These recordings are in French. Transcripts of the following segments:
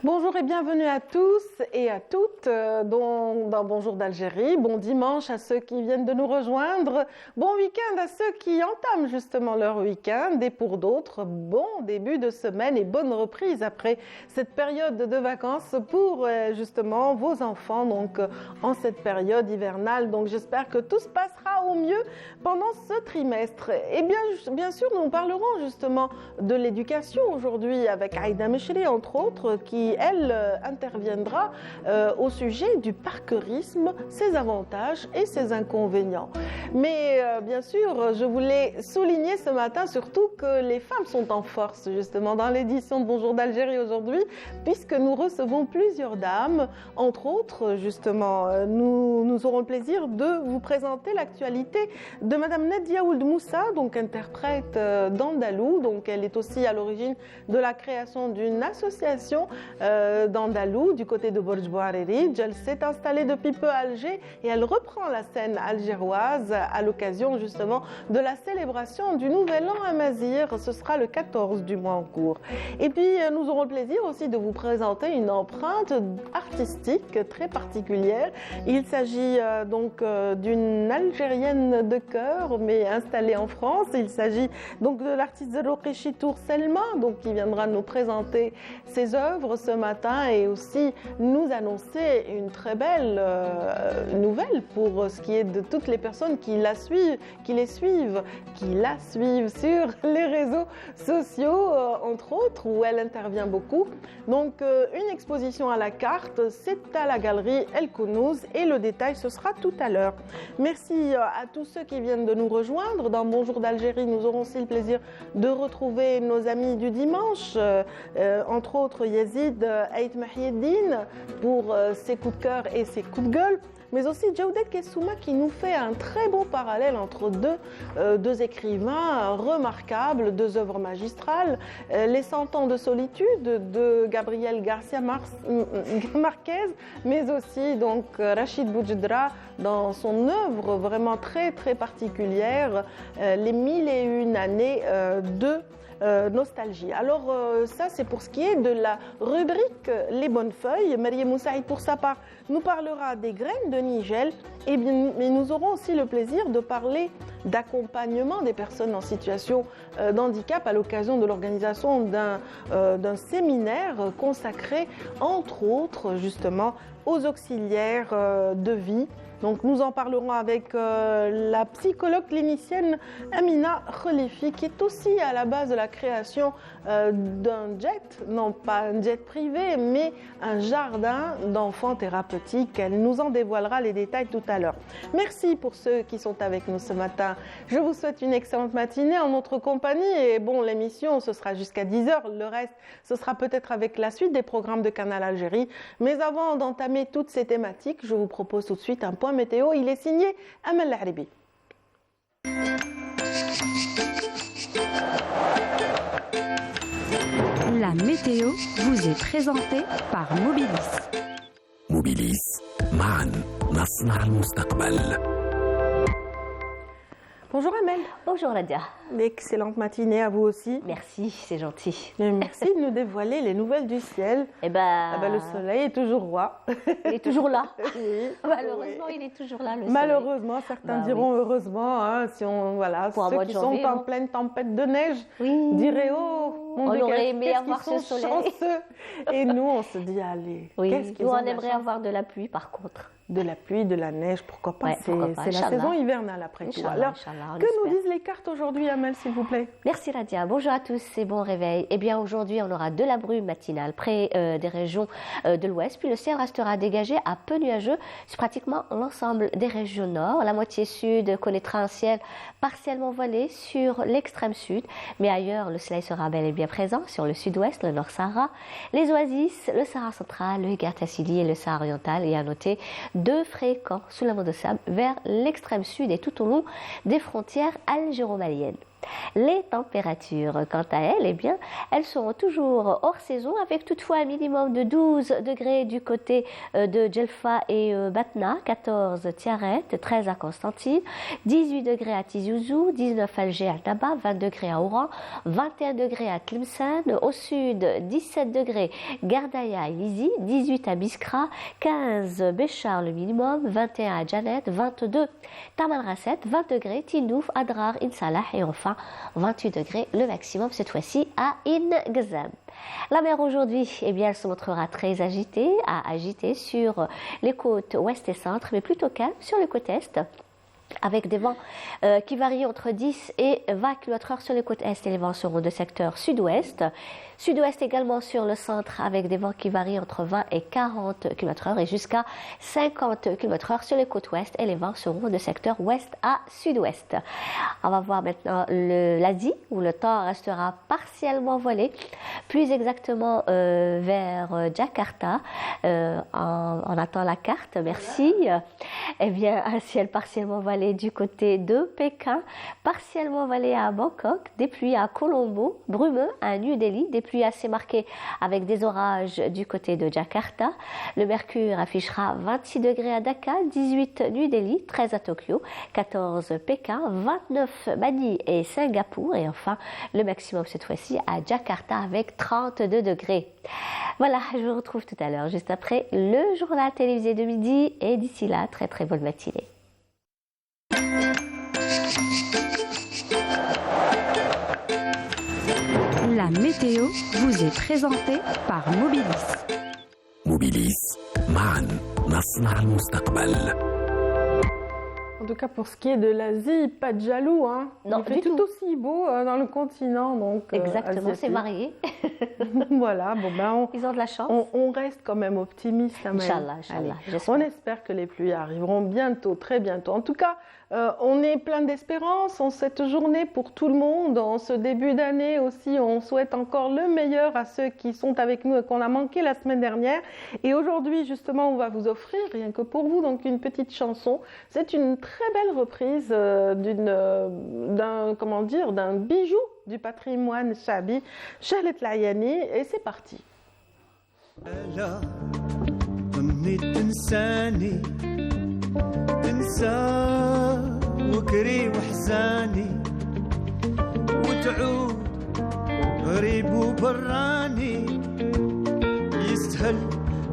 Bonjour et bienvenue à tous et à toutes dans Bonjour d'Algérie. Bon dimanche à ceux qui viennent de nous rejoindre. Bon week-end à ceux qui entament justement leur week-end. Et pour d'autres, bon début de semaine et bonne reprise après cette période de vacances pour justement vos enfants donc en cette période hivernale. Donc j'espère que tout se passera au mieux pendant ce trimestre. Et bien sûr, nous parlerons justement de l'éducation aujourd'hui avec Aïda Mechri entre autres qui elle interviendra au sujet du parkourisme, ses avantages et ses inconvénients. Mais bien sûr, je voulais souligner ce matin surtout que les femmes sont en force justement dans l'édition de Bonjour d'Algérie aujourd'hui, puisque nous recevons plusieurs dames. Entre autres, justement, nous aurons le plaisir de vous présenter l'actualité de Madame Nadia Ould Moussa, donc interprète d'andalou. Donc elle est aussi à l'origine de la création d'une association d'andalou du côté de Borj Bouhariri. Elle s'est installée depuis peu à Alger et elle reprend la scène algéroise à l'occasion justement de la célébration du Nouvel An Amazigh. Ce sera le 14 du mois en cours. Et puis nous aurons le plaisir aussi de vous présenter une empreinte artistique très particulière. Il s'agit donc d'une Algérienne de cœur mais installée en France. Il s'agit donc de l'artiste Roqi Chitour Selma, donc qui viendra nous présenter ses œuvres ce matin et aussi nous annoncer une très belle nouvelle pour ce qui est de toutes les personnes qui la suivent sur les réseaux sociaux, entre autres, où elle intervient beaucoup. Donc une exposition à la carte, c'est à la galerie El Kounouz et le détail ce sera tout à l'heure. Merci à tous ceux qui viennent de nous rejoindre. Dans Bonjour d'Algérie, nous aurons aussi le plaisir de retrouver nos amis du dimanche, entre autres Yazid Aït Mahieddine pour ses coups de cœur et ses coups de gueule, mais aussi Djaoudet Kessouma qui nous fait un très beau parallèle entre deux écrivains remarquables, deux œuvres magistrales, Les 100 ans de solitude de Gabriel Garcia Marquez, mais aussi donc Rachid Boujdra dans son œuvre vraiment très très particulière, Les 1001 années de nostalgie. Alors ça c'est pour ce qui est de la rubrique Les bonnes feuilles. Mariam Moussaïd pour sa part nous parlera des graines de nigel mais nous aurons aussi le plaisir de parler d'accompagnement des personnes en situation d'handicap à l'occasion de l'organisation d'un séminaire consacré entre autres justement aux auxiliaires de vie. Donc nous en parlerons avec la psychologue clinicienne Amina Khalifi qui est aussi à la base de la création d'un jet, non pas un jet privé mais un jardin d'enfants thérapeutiques. Elle nous en dévoilera les détails tout à l'heure. Merci pour ceux qui sont avec nous ce matin. Je vous souhaite une excellente matinée en notre compagnie et bon, l'émission ce sera jusqu'à 10h, le reste ce sera peut-être avec la suite des programmes de Canal Algérie. Mais avant d'entamer toutes ces thématiques, je vous propose tout de suite un point météo. Il est signé Amal Lahribi. La météo vous est présentée par Mobilis. Mobilis, معاً نصنع المستقبل. Bonjour Amel. Bonjour Nadia. Excellente matinée à vous aussi. Merci, c'est gentil. Et merci de nous dévoiler les nouvelles du ciel. Le soleil est toujours roi. Il est toujours là. Oui. Malheureusement, il est toujours là. Malheureusement, certains diront heureusement. Hein, si on ceux qui sont en pleine tempête de neige diraient on aurait aimé avoir ce soleil. Chanceux. Et nous, on se dit allez. Nous, on aimerait avoir de la pluie par contre. De la pluie, de la neige, pourquoi pas. C'est la saison hivernale après tout. Alors, que nous disent les cartes aujourd'hui, Amel, s'il vous plaît? Merci Nadia. Bonjour à tous et bon réveil. Eh bien, aujourd'hui, on aura de la brume matinale près des régions de l'ouest, puis le ciel restera dégagé à peu nuageux sur pratiquement l'ensemble des régions nord. La moitié sud connaîtra un ciel partiellement voilé sur l'extrême sud, mais ailleurs, le soleil sera bel et bien présent sur le sud-ouest, le Nord-Sahara, les oasis, le Sahara central, le Higuerta-Sili et le Sahara oriental. Et à noter 2 fréquents soulèvements de sable vers l'extrême sud et tout au long des frontières algéro-maliennes. Les températures, quant à elles, eh bien, elles seront toujours hors saison avec toutefois un minimum de 12 degrés du côté de Djelfa et Batna, 14 Tiaret, 13 à Constantine, 18 degrés à Tizi Ouzou, 19 à Alger à Taba, 20 degrés à Oran, 21 degrés à Tlemcen, au sud 17 degrés Gardaïa et Lizy, 18 à Biskra, 15 Béchar le minimum, 21 à Janet, 22 Tamanrasset, 20 degrés Tindouf, Adrar, Insalah et enfin 28 degrés le maximum cette fois-ci à Ingzam. La mer aujourd'hui, eh bien, elle se montrera très agitée sur les côtes ouest et centre, mais plutôt calme sur les côtes est, avec des vents qui varient entre 10 et 20 km/h sur les côtes est et les vents seront de secteur sud-ouest. Sud-ouest également sur le centre avec des vents qui varient entre 20 et 40 km/h et jusqu'à 50 km/h sur les côtes ouest et les vents seront de secteur ouest à sud-ouest. On va voir maintenant l'Asie où le temps restera partiellement voilé, plus exactement vers Jakarta. On attend la carte, merci. Eh bien, un ciel partiellement voilé du côté de Pékin, partiellement voilé à Bangkok, des pluies à Colombo, brumeux à New Delhi, des pluies assez marquées avec des orages du côté de Jakarta. Le mercure affichera 26 degrés à Dhaka, 18 New Delhi, 13 à Tokyo, 14 Pékin, 29 Bali et Singapour et enfin le maximum cette fois-ci à Jakarta avec 32 degrés. Voilà, je vous retrouve tout à l'heure juste après le journal télévisé de midi et d'ici là, très très bonne matinée. La météo vous est présentée par Mobilis. موبيليس معا نصنع المستقبل. En tout cas, pour ce qui est de l'Asie, pas de jaloux. Hein. Non, il fait tout aussi beau dans le continent. Donc, exactement, c'est asiatique. varié. Voilà, bon ben Ils ont de la chance. on reste quand même optimiste. Inch'Allah, Allez, j'espère. on espère que les pluies arriveront bientôt, très bientôt. En tout cas, on est plein d'espérance en cette journée pour tout le monde. En ce début d'année aussi, on souhaite encore le meilleur à ceux qui sont avec nous et qu'on a manqué la semaine dernière. Et aujourd'hui, justement, on va vous offrir, rien que pour vous, donc une petite chanson. C'est une très belle reprise d'un bijou du patrimoine shabi, Chalet Layani, et c'est parti. لا ظني تنساني تنسى وكري وحزاني وتعود غريب وبراني يستهل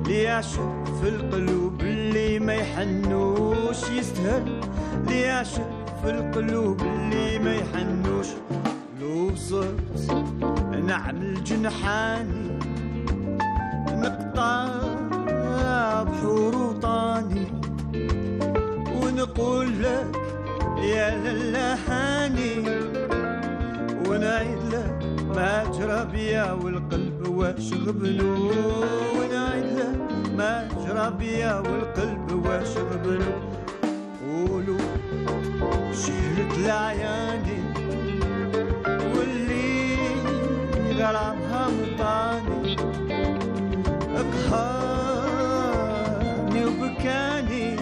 لي يعشق في القلوب اللي ما يحنوش يستهل لي يعشق في القلوب اللي ما يحنوش لو صرت نعمل جنحاني نقطع بحور وطاني ونقول لك يا للهاني ونعيد لك ما جرى بيا والقلب واش غبنو ونعيد لك ما جرى بيا والقلب واش غبنو قولوا شيلت العياني واللي غرامها مطاني قهرني وبكاني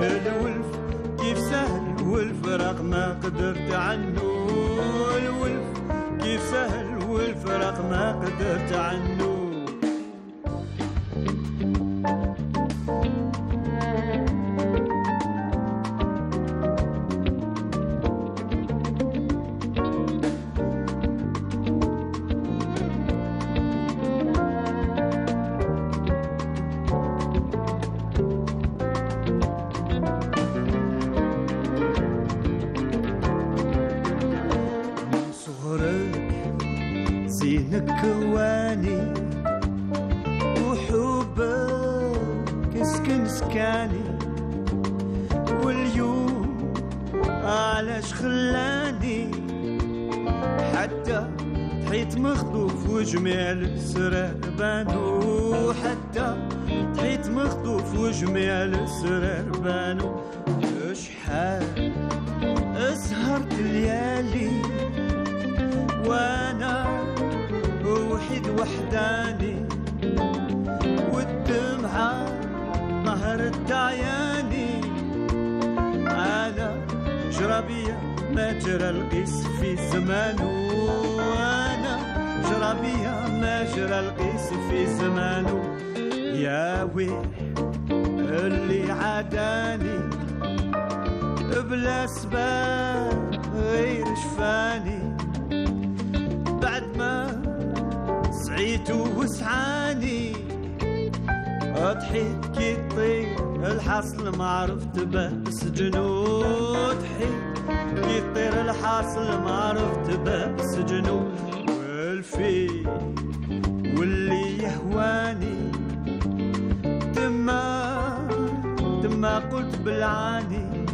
الولف كيف سهل والفراق ما قدرت عنه الولف كيف سهل والفراق ما قدرت عنه كواني وحبك اسكن سكاني واليوم علاش خلاني حتى تحيت مخطوف وجميع الاسرار بانو حتى تحيت مخطوف وجميع الاسرار بانو شحال اسهرت الليالي وانا وحيد وحداني والدمعة نهرت عياني أنا جرابية مجرى القيس في زمانه وانا جرى بيا مجرى القيس في زمانه يا ويل اللي عاداني بلا سبب غير شفاني بعد ما سعيت وسعاني ضحيت كي طير الحاصل ما عرفت به سجنو ضحيت كي طير الحاصل ما عرفت به سجنو والفي واللي يهواني تما قلت بالعاني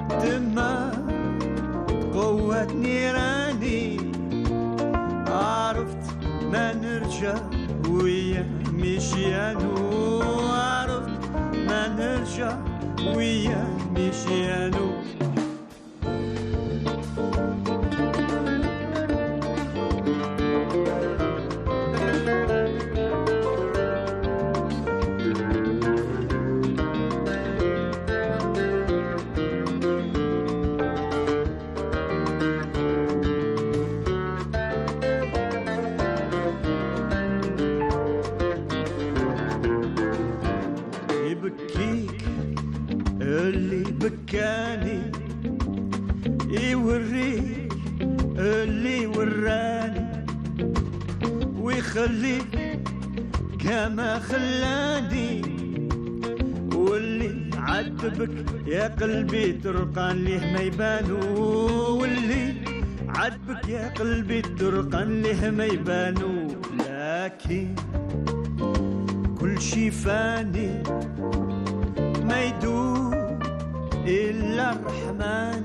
تما قوة نيراني عرفت ما نرجع ويا مشيانو عرفت ما نرجع ويا مشيانو بكاني يوريك اللي وراني ويخليك كما خلاني واللي عاتبك يا قلبي ترقان ليه ما يبانو واللي عاتبك يا قلبي ترقان ليه ما يبانو لكن كل شي فاني ما يدوم إلا الرحمن.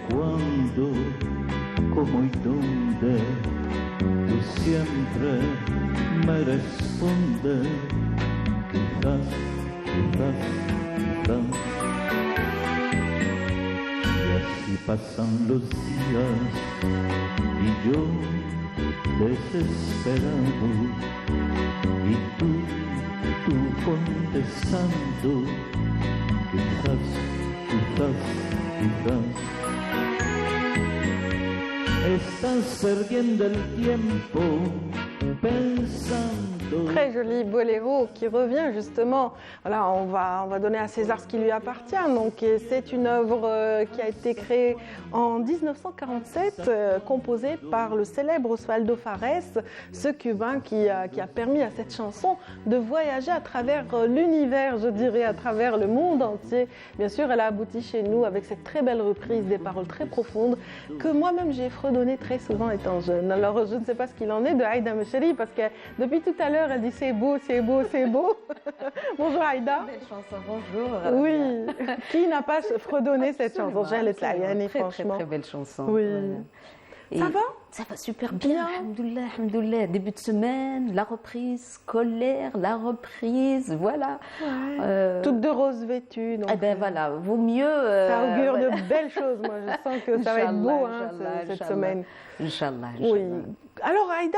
Cuando, como y dónde, tú siempre me respondes, quizás, quizás, quizás. Y así pasan los días y yo desesperado y tú contestando. Quizás, quizás, quizás estás perdiendo el tiempo pensando. Très joli boléro qui revient justement. Voilà, on va donner à César ce qui lui appartient. Donc, c'est une œuvre qui a été créée en 1947, composée par le célèbre Osvaldo Fares, ce Cubain qui a permis à cette chanson de voyager à travers l'univers, je dirais, à travers le monde entier. Bien sûr, elle a abouti chez nous avec cette très belle reprise, des paroles très profondes que moi-même j'ai fredonné très souvent étant jeune. Alors, je ne sais pas ce qu'il en est de Aïda Mecheri parce que depuis tout à l'heure, elle dit c'est beau, c'est beau, c'est beau. Bonjour Aïda. Belle chanson, bonjour. Oui, qui n'a pas fredonné cette chanson? Franchement. Très belle chanson. Oui. Voilà. Ça va? Ça va super bien, alhamdoulilah. Début de semaine, la reprise scolaire, la reprise, voilà. Ouais. Toutes de rose vêtues. Eh ben voilà, vaut mieux. Ça augure voilà. de belles choses, moi. Je sens que ça va être beau cette semaine. Inch'Allah. Oui. Alors Aïda,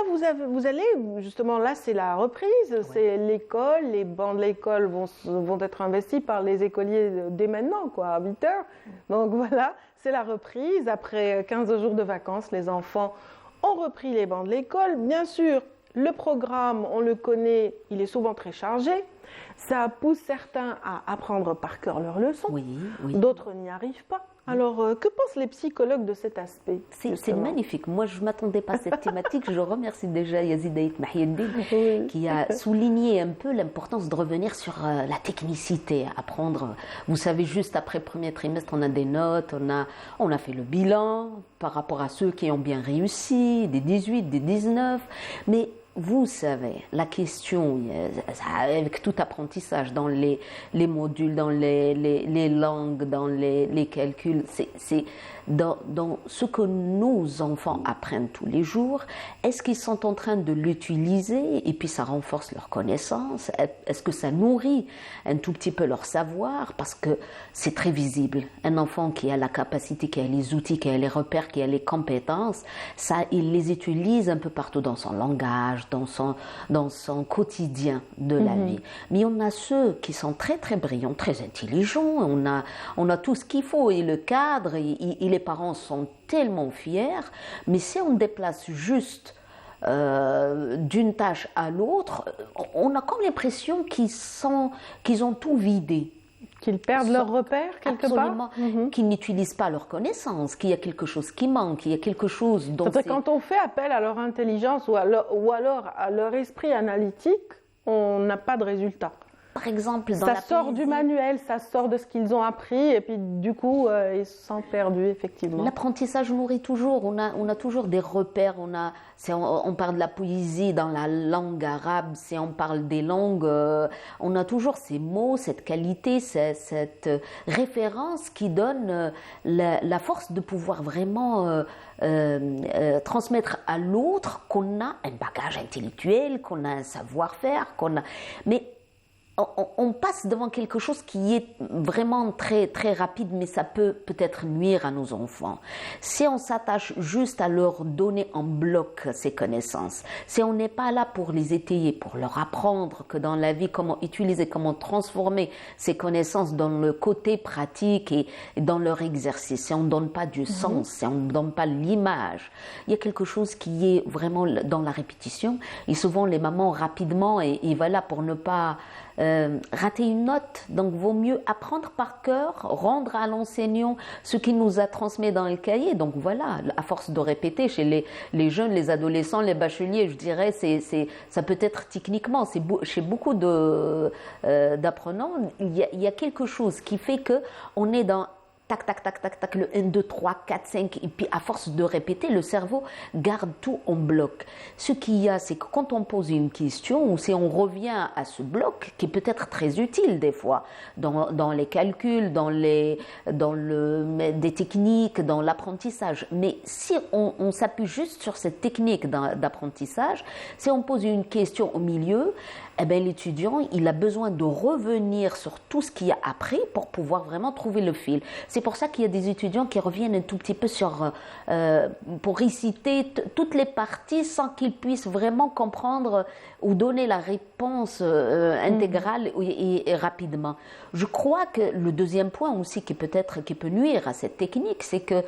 vous allez, justement là c'est la reprise, ouais. C'est l'école, les bancs de l'école vont être investis par les écoliers dès maintenant, quoi, à 8 heures. Donc voilà, c'est la reprise. Après 15 jours de vacances, les enfants ont repris les bancs de l'école. Bien sûr, le programme, on le connaît, il est souvent très chargé. Ça pousse certains à apprendre par cœur leurs leçons. Oui. D'autres n'y arrivent pas. Alors, que pensent les psychologues de cet aspect? C'est magnifique. Moi, je ne m'attendais pas à cette thématique. Je remercie déjà Yazid Aït Mahieddine qui a souligné un peu l'importance de revenir sur la technicité, apprendre. Vous savez, juste après le premier trimestre, on a des notes, on a fait le bilan par rapport à ceux qui ont bien réussi, des 18, des 19. Mais vous savez, la question, avec tout apprentissage dans les modules, dans les langues, dans les calculs, c'est dans ce que nos enfants apprennent tous les jours, est-ce qu'ils sont en train de l'utiliser et puis ça renforce leur connaissance? Est-ce que ça nourrit un tout petit peu leur savoir? Parce que c'est très visible. Un enfant qui a la capacité, qui a les outils, qui a les repères, qui a les compétences, ça, il les utilise un peu partout dans son langage, dans son quotidien de la vie. Mais on a ceux qui sont très très brillants, très intelligents, on a tout ce qu'il faut et le cadre, et les parents sont tellement fiers, mais si on déplace juste d'une tâche à l'autre, on a comme l'impression qu'ils ont tout vidé. Qu'ils perdent leur repère quelque Absolument, part. qu'ils n'utilisent pas leurs connaissances, qu'il y a quelque chose qui manque, qu'il y a quelque chose dont Quand on fait appel à leur intelligence ou alors à leur esprit analytique, on n'a pas de résultat. Par exemple, ça sort du manuel, ça sort de ce qu'ils ont appris, et puis du coup, ils se sentent perdus, effectivement. L'apprentissage nourrit toujours, on a toujours des repères, on parle de la poésie dans la langue arabe, si on parle des langues, on a toujours ces mots, cette qualité, cette référence qui donne la force de pouvoir vraiment transmettre à l'autre qu'on a un bagage intellectuel, qu'on a un savoir-faire, mais on passe devant quelque chose qui est vraiment très, très rapide, mais ça peut-être nuire à nos enfants. Si on s'attache juste à leur donner en bloc ces connaissances, si on n'est pas là pour les étayer, pour leur apprendre que dans la vie, comment utiliser, comment transformer ces connaissances dans le côté pratique et dans leur exercice, si on ne donne pas du sens, si on ne donne pas l'image, il y a quelque chose qui est vraiment dans la répétition. Et souvent, les mamans, rapidement, et voilà, pour ne pas rater une note, donc vaut mieux apprendre par cœur, rendre à l'enseignant ce qu'il nous a transmis dans le cahier. Donc voilà, à force de répéter chez les jeunes, les adolescents, les bacheliers, je dirais, ça peut être techniquement, chez beaucoup d'apprenants, il y a quelque chose qui fait que on est dans tac, tac, tac, tac, tac, le 1, 2, 3, 4, 5, et puis à force de répéter, le cerveau garde tout en bloc. Ce qu'il y a, c'est que quand on pose une question, ou si on revient à ce bloc, qui peut être très utile des fois, dans les calculs, des techniques, dans l'apprentissage, mais si on s'appuie juste sur cette technique d'apprentissage, si on pose une question au milieu, eh bien, l'étudiant, il a besoin de revenir sur tout ce qu'il a appris pour pouvoir vraiment trouver le fil. C'est pour ça qu'il y a des étudiants qui reviennent un tout petit peu pour réciter toutes les parties sans qu'ils puissent vraiment comprendre ou donner la réponse intégrale et rapidement. Je crois que le deuxième point aussi qui peut nuire à cette technique, c'est que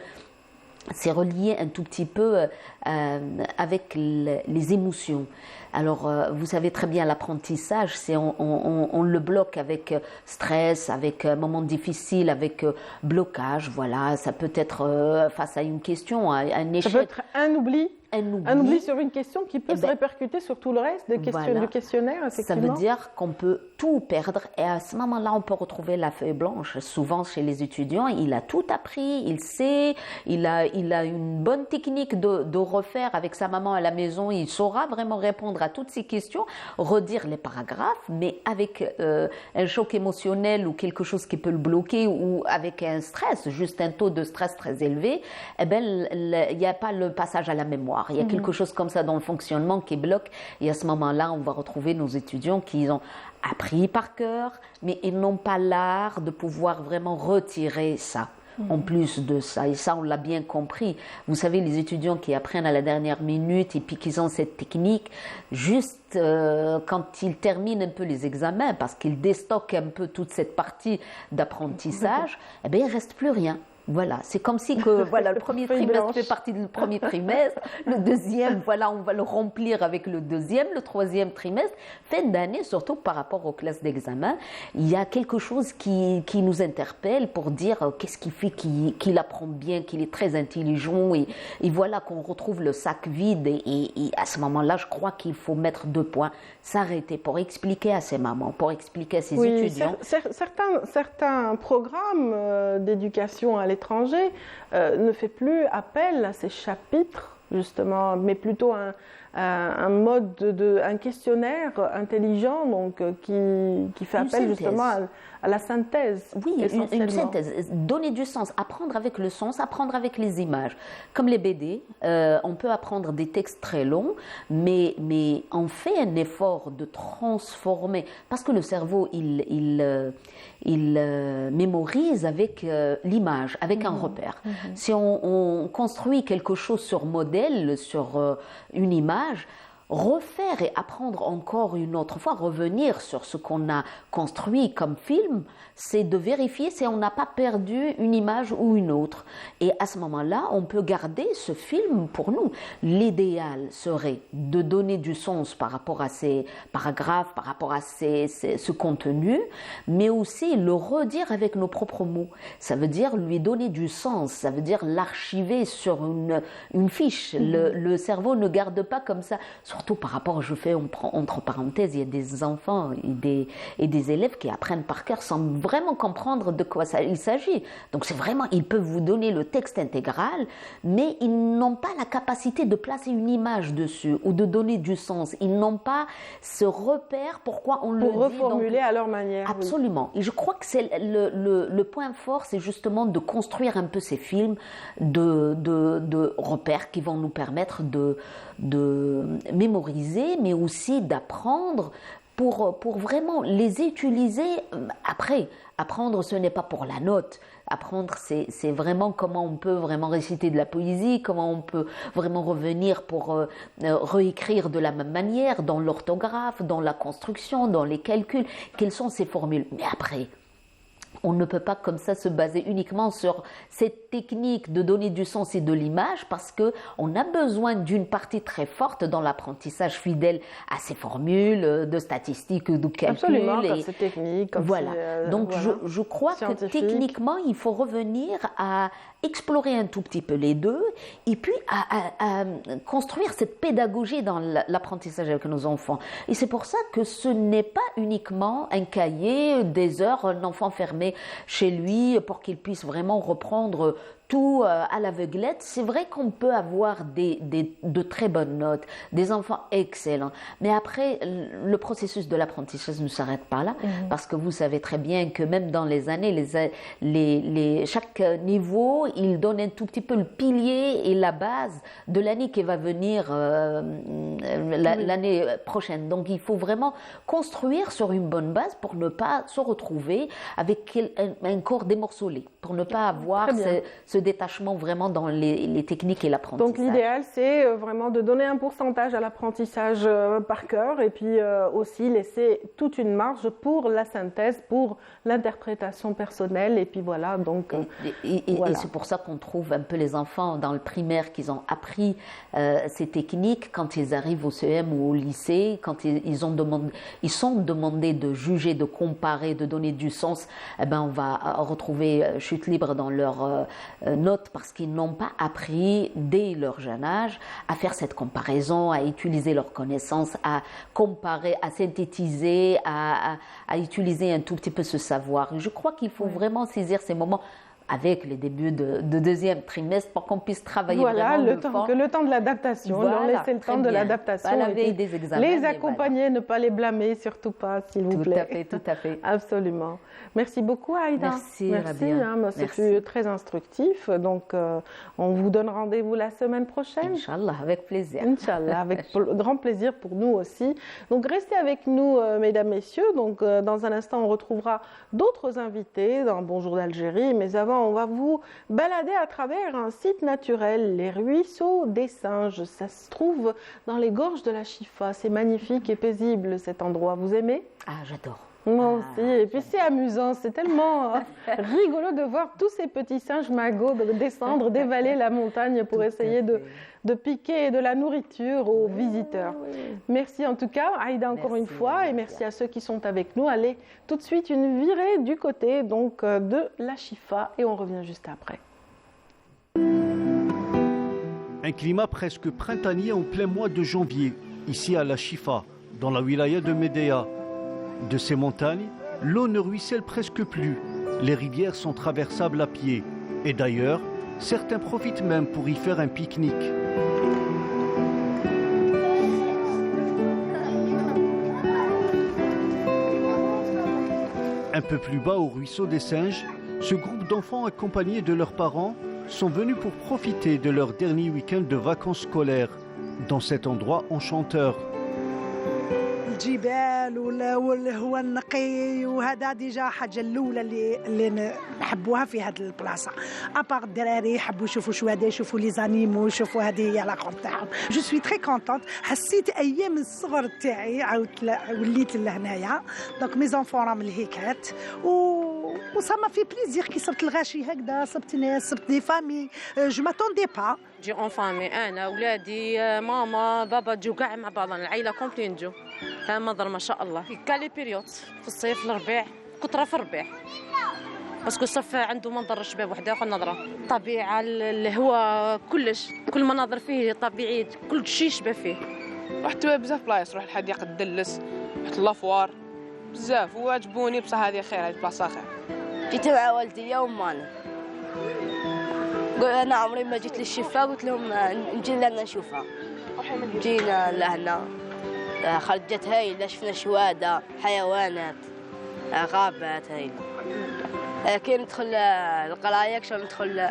c'est relié un tout petit peu avec les émotions. Alors, vous savez très bien, l'apprentissage, on le bloque avec stress, avec moments difficiles, avec blocage, voilà. Ça peut être face à une question, à un échec. Ça peut être un oubli. Un oubli sur une question qui peut se répercuter sur tout le reste du questionnaire, effectivement. Ça veut dire qu'on peut tout perdre et à ce moment-là, on peut retrouver la feuille blanche. Souvent, chez les étudiants, il a tout appris, il sait, il a une bonne technique de refaire avec sa maman à la maison, il saura vraiment répondre à toutes ces questions, redire les paragraphes, mais avec un choc émotionnel ou quelque chose qui peut le bloquer ou avec un stress, juste un taux de stress très élevé, eh ben, il n'y a pas le passage à la mémoire. Il y a quelque chose comme ça dans le fonctionnement qui bloque et à ce moment-là, on va retrouver nos étudiants qui ont appris par cœur, mais ils n'ont pas l'art de pouvoir vraiment retirer ça. En plus de ça, et ça on l'a bien compris. Vous savez, les étudiants qui apprennent à la dernière minute et puis qu'ils ont cette technique, juste quand ils terminent un peu les examens, parce qu'ils déstockent un peu toute cette partie d'apprentissage, eh bien il ne reste plus rien. Voilà, c'est comme si que voilà, le premier trimestre fait partie du premier trimestre, le deuxième, voilà, on va le remplir avec le deuxième, le troisième trimestre. Fin d'année, surtout par rapport aux classes d'examen, il y a quelque chose qui nous interpelle pour dire qu'est-ce qui fait qu'il apprend bien, qu'il est très intelligent et voilà qu'on retrouve le sac vide et à ce moment-là, je crois qu'il faut mettre 2 points, s'arrêter pour expliquer à ses mamans, pour expliquer à ses étudiants. Certains programmes d'éducation à l'étranger ne fait plus appel à ces chapitres, justement, mais plutôt un mode un questionnaire intelligent donc, qui fait appel justement à la synthèse. Oui, une synthèse, donner du sens, apprendre avec le sens, apprendre avec les images. Comme les BD, on peut apprendre des textes très longs, mais on fait un effort de transformer, parce que le cerveau, il mémorise avec l'image, avec un repère. Si on construit quelque chose sur modèle, sur une image, refaire et apprendre encore une autre fois, revenir sur ce qu'on a construit comme film, c'est de vérifier si on n'a pas perdu une image ou une autre. Et à ce moment-là, on peut garder ce film pour nous. L'idéal serait de donner du sens par rapport à ces paragraphes, par rapport à ce contenu, mais aussi le redire avec nos propres mots. Ça veut dire lui donner du sens, ça veut dire l'archiver sur une fiche. Le cerveau ne garde pas comme ça. Surtout par rapport, je fais entre parenthèses, il y a des enfants et des élèves qui apprennent par cœur sans vraiment comprendre de quoi il s'agit. Donc c'est vraiment, ils peuvent vous donner le texte intégral, mais ils n'ont pas la capacité de placer une image dessus ou de donner du sens. Ils n'ont pas ce repère pourquoi on le dit. Pour reformuler à leur manière. Absolument. Oui. Et je crois que c'est le point fort, c'est justement de construire un peu ces films de repères qui vont nous permettre de mémoriser, mais aussi d'apprendre pour vraiment les utiliser après. Apprendre, ce n'est pas pour la note. Apprendre, c'est vraiment comment on peut vraiment réciter de la poésie, comment on peut vraiment revenir pour réécrire de la même manière, dans l'orthographe, dans la construction, dans les calculs. Quelles sont ces formules? Mais après, on ne peut pas comme ça se baser uniquement sur cette technique de donner du sens et de l'image parce qu'on a besoin d'une partie très forte dans l'apprentissage fidèle à ces formules de statistiques, de calculs. Absolument, comme c'est technique. Comme voilà. Donc voilà. Je crois que techniquement, il faut revenir à explorer un tout petit peu les deux et puis à construire cette pédagogie dans l'apprentissage avec nos enfants. Et c'est pour ça que ce n'est pas uniquement un cahier, des heures, un enfant fermé chez lui pour qu'il puisse vraiment reprendre tout à l'aveuglette. C'est vrai qu'on peut avoir de très bonnes notes, des enfants excellents. Mais après, le processus de l'apprentissage ne s'arrête pas là, parce que vous savez très bien que même dans les années, chaque niveau, il donne un tout petit peu le pilier et la base de l'année qui va venir l'année prochaine. Donc, il faut vraiment construire sur une bonne base pour ne pas se retrouver avec un corps démorcelé, pour ne pas avoir ce détachement vraiment dans les techniques et l'apprentissage. Donc l'idéal, c'est vraiment de donner un pourcentage à l'apprentissage par cœur et puis aussi laisser toute une marge pour la synthèse, pour l'interprétation personnelle et puis voilà. Donc, voilà. Et c'est pour ça qu'on trouve un peu les enfants dans le primaire qui ont appris ces techniques quand ils arrivent au CEM ou au lycée, quand ils sont demandés de juger, de comparer, de donner du sens. Eh ben, on va retrouver chute libre dans leur notes parce qu'ils n'ont pas appris dès leur jeune âge à faire cette comparaison, à utiliser leurs connaissances, à comparer, à synthétiser, à utiliser un tout petit peu ce savoir. Je crois qu'il faut vraiment saisir ces moments avec les débuts de deuxième trimestre pour qu'on puisse travailler vraiment le temps de l'adaptation, leur laisser le temps de l'adaptation. À la veille des examens. Les accompagner, ne pas les blâmer, surtout pas, s'il vous plaît. Tout à fait. Absolument. Merci beaucoup, Aïda. Merci, Rabia. C'était très instructif. Donc, on vous donne rendez-vous la semaine prochaine. Inch'Allah, avec plaisir. Inch'Allah, avec grand plaisir pour nous aussi. Donc, restez avec nous, mesdames, messieurs. Donc, dans un instant, on retrouvera d'autres invités dans Bonjour d'Algérie. Mais avant, on va vous balader à travers un site naturel, les ruisseaux des singes. Ça se trouve dans les gorges de la Chifa. C'est magnifique et paisible cet endroit. Vous aimez? Ah, j'adore. Moi aussi. Et puis c'est amusant. C'est tellement rigolo de voir tous ces petits singes magots descendre, dévaler la montagne pour essayer de piquer de la nourriture aux visiteurs. Merci en tout cas, Aïda, encore une fois, et merci à ceux qui sont avec nous. Allez, tout de suite, une virée du côté donc, de la Chifa et on revient juste après. Un climat presque printanier en plein mois de janvier, ici à la Chifa, dans la wilaya de Médéa. De ces montagnes, l'eau ne ruisselle presque plus. Les rivières sont traversables à pied. Et d'ailleurs, certains profitent même pour y faire un pique-nique. Un peu plus bas, au ruisseau des singes, ce groupe d'enfants accompagnés de leurs parents sont venus pour profiter de leur dernier week-end de vacances scolaires dans cet endroit enchanteur. الجبال والهواء النقي، وهذا ديجا حاجه الاولى اللي نحبوها في هذه البلاصه. ابار الدراري يحبوا يشوفوا شواده، يشوفوا لي زانيمو، يشوفوا هذه هي لاكور تاعهم. جو سوي تري كونطونت، حسيت ايام الصغر تاعي عاود وليت لهنايا. دونك مي زونفون راهم الهيكات وسا ما في بليزير كي صبت الغاشي هكذا، صبت ناس، صبت دي فامي جو ماتوندي با. جي اون فامي، انا ولادي ماما بابا جو كاع مع بعضنا، العائله كومبلي نجو. ها منظر ما شاء الله. كاع لي بيريود في الصيف، الربيع، كثره في الربيع، باسكو صف عنده منظر الشباب وحده اخرى نظره، الطبيعه، الهواء، كلش، كل مناظر فيه طبيعي، كل شيء يشبه فيه. رحت بزاف بلايص، رحت الحديقه الدلس، رحت لافوار بزاف وعجبوني، بصح هذه خير، هذه بلاصه خير. جيت مع والدي ومانا، انا عمري ما جيت للشفا، قلت لهم نجي لنا نشوفها. جينا لهنا، خرجت هايله، شفنا شواده، حيوانات، غابات هايله. كي ندخل القرايه كشغل ندخل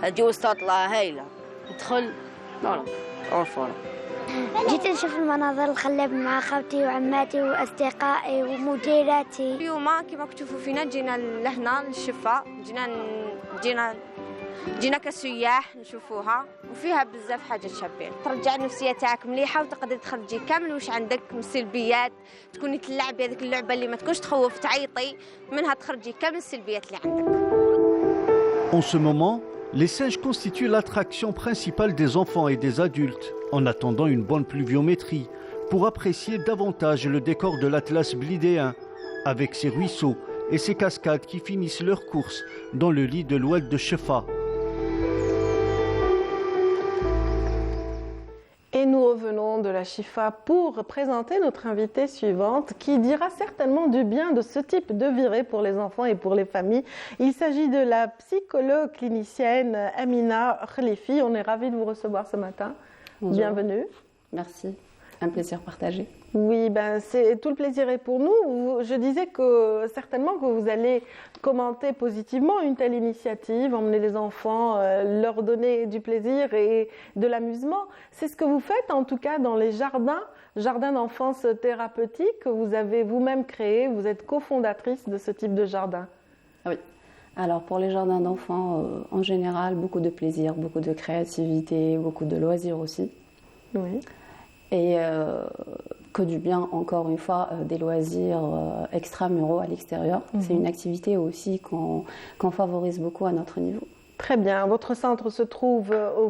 جو استطلع هايله، ندخل اونفور. جيت نشوف المناظر الخلابة مع خالتي وعماتي واصدقائي ومديراتي. اليوم كما كتشوفوا فينا جينا لهنا للشفا، جينا كسياح نشوفوها، وفيها بزاف حاجات شابين. ترجع النفسيه تاعك مليحه وتقدر تخرجي كامل واش عندك من سلبيات، تكوني تلعبي هذيك اللعبه اللي ما تكونش تخوف، تعيطي منها، تخرجي كامل السلبيات اللي عندك. En ce moment, les singes constituent l'attraction principale des enfants et des adultes, en attendant une bonne pluviométrie, pour apprécier davantage le décor de l'Atlas blidéen, avec ses ruisseaux et ses cascades qui finissent leur course dans le lit de l'oued de Shefa. Et nous revenons de la Chifa pour présenter notre invitée suivante qui dira certainement du bien de ce type de virée pour les enfants et pour les familles. Il s'agit de la psychologue clinicienne Amina Khalifi. On est ravis de vous recevoir ce matin. Bonjour. Bienvenue. Merci, un plaisir partagé. Oui, tout le plaisir est pour nous. Je disais que certainement que vous allez commenter positivement une telle initiative, emmener les enfants, leur donner du plaisir et de l'amusement. C'est ce que vous faites en tout cas dans les jardins d'enfance thérapeutiques que vous avez vous-même créé. Vous êtes cofondatrice de ce type de jardin. Oui. Alors pour les jardins d'enfants, en général, beaucoup de plaisir, beaucoup de créativité, beaucoup de loisirs aussi. Oui. Et que du bien, encore une fois, des loisirs extramuraux à l'extérieur. C'est une activité aussi qu'on favorise beaucoup à notre niveau. Très bien. Votre centre se trouve,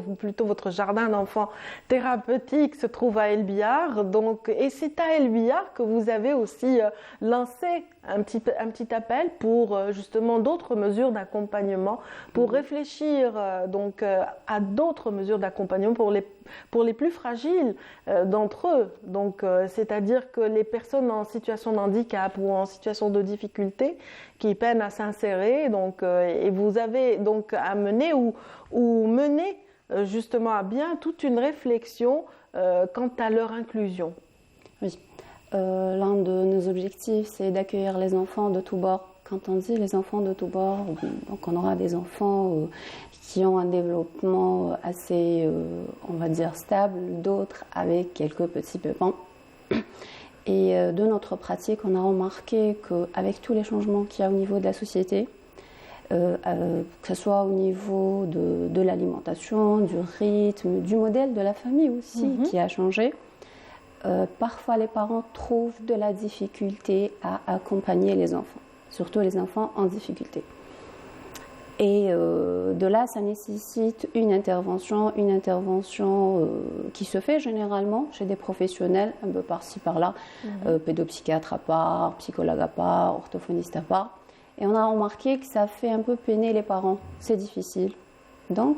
ou plutôt votre jardin d'enfants thérapeutique se trouve à El Biar. Et c'est à El Biar que vous avez aussi lancé un petit appel pour justement d'autres mesures d'accompagnement, pour réfléchir à d'autres mesures d'accompagnement pour les plus fragiles d'entre eux. C'est-à-dire que les personnes en situation de handicap ou en situation de difficulté qui peinent à s'insérer. Et vous avez donc amené ou mené justement à bien toute une réflexion quant à leur inclusion. Oui. L'un de nos objectifs, c'est d'accueillir les enfants de tous bords. Quand on dit les enfants de tous bords, donc on aura des enfants qui ont un développement assez, on va dire, stable, d'autres avec quelques petits pépins. Et de notre pratique, on a remarqué qu'avec tous les changements qu'il y a au niveau de la société, que ce soit au niveau de l'alimentation, du rythme, du modèle de la famille aussi qui a changé, parfois les parents trouvent de la difficulté à accompagner les enfants, surtout les enfants en difficulté. Et de là, ça nécessite une intervention qui se fait généralement chez des professionnels, un peu par-ci par-là, pédopsychiatre à part, psychologue à part, orthophoniste à part. Et on a remarqué que ça fait un peu peiner les parents, c'est difficile. Donc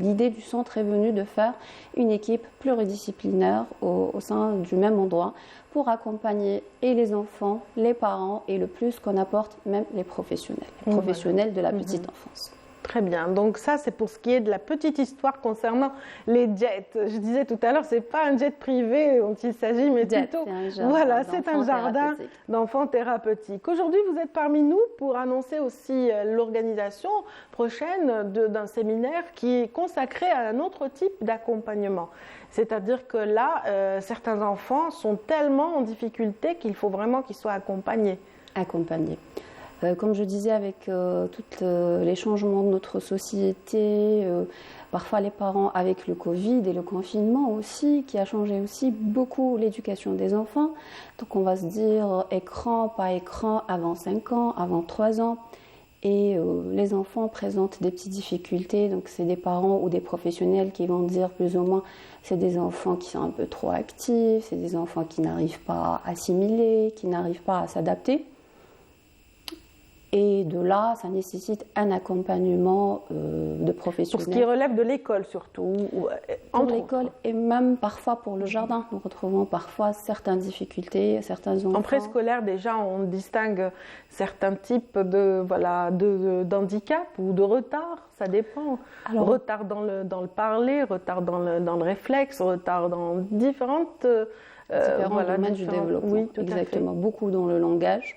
l'idée du centre est venue de faire une équipe pluridisciplinaire au sein du même endroit pour accompagner et les enfants, les parents et le plus qu'on apporte même les professionnels de la petite enfance. Très bien. Donc ça, c'est pour ce qui est de la petite histoire concernant les jets. Je disais tout à l'heure, c'est pas un jet privé dont il s'agit, mais plutôt, voilà, c'est un jardin d'enfants thérapeutiques. Aujourd'hui, vous êtes parmi nous pour annoncer aussi l'organisation prochaine d'un séminaire qui est consacré à un autre type d'accompagnement. C'est-à-dire que là, certains enfants sont tellement en difficulté qu'il faut vraiment qu'ils soient accompagnés. Accompagnés. Comme je disais, avec tous les changements de notre société, parfois les parents avec le Covid et le confinement aussi, qui a changé aussi beaucoup l'éducation des enfants. Donc on va se dire écran, pas écran, avant 5 ans, avant 3 ans. Et les enfants présentent des petites difficultés, donc c'est des parents ou des professionnels qui vont dire plus ou moins c'est des enfants qui sont un peu trop actifs, c'est des enfants qui n'arrivent pas à assimiler, qui n'arrivent pas à s'adapter. Et de là, ça nécessite un accompagnement de professionnels. Pour ce qui relève de l'école surtout. Pour l'école et même parfois pour le jardin. Nous retrouvons parfois certaines difficultés, certains enfants. En préscolaire, déjà, on distingue certains types d'handicap ou de retard, ça dépend. Alors, retard dans le parler, retard dans le réflexe, retard dans différents domaines du développement. Oui, exactement. Beaucoup dans le langage.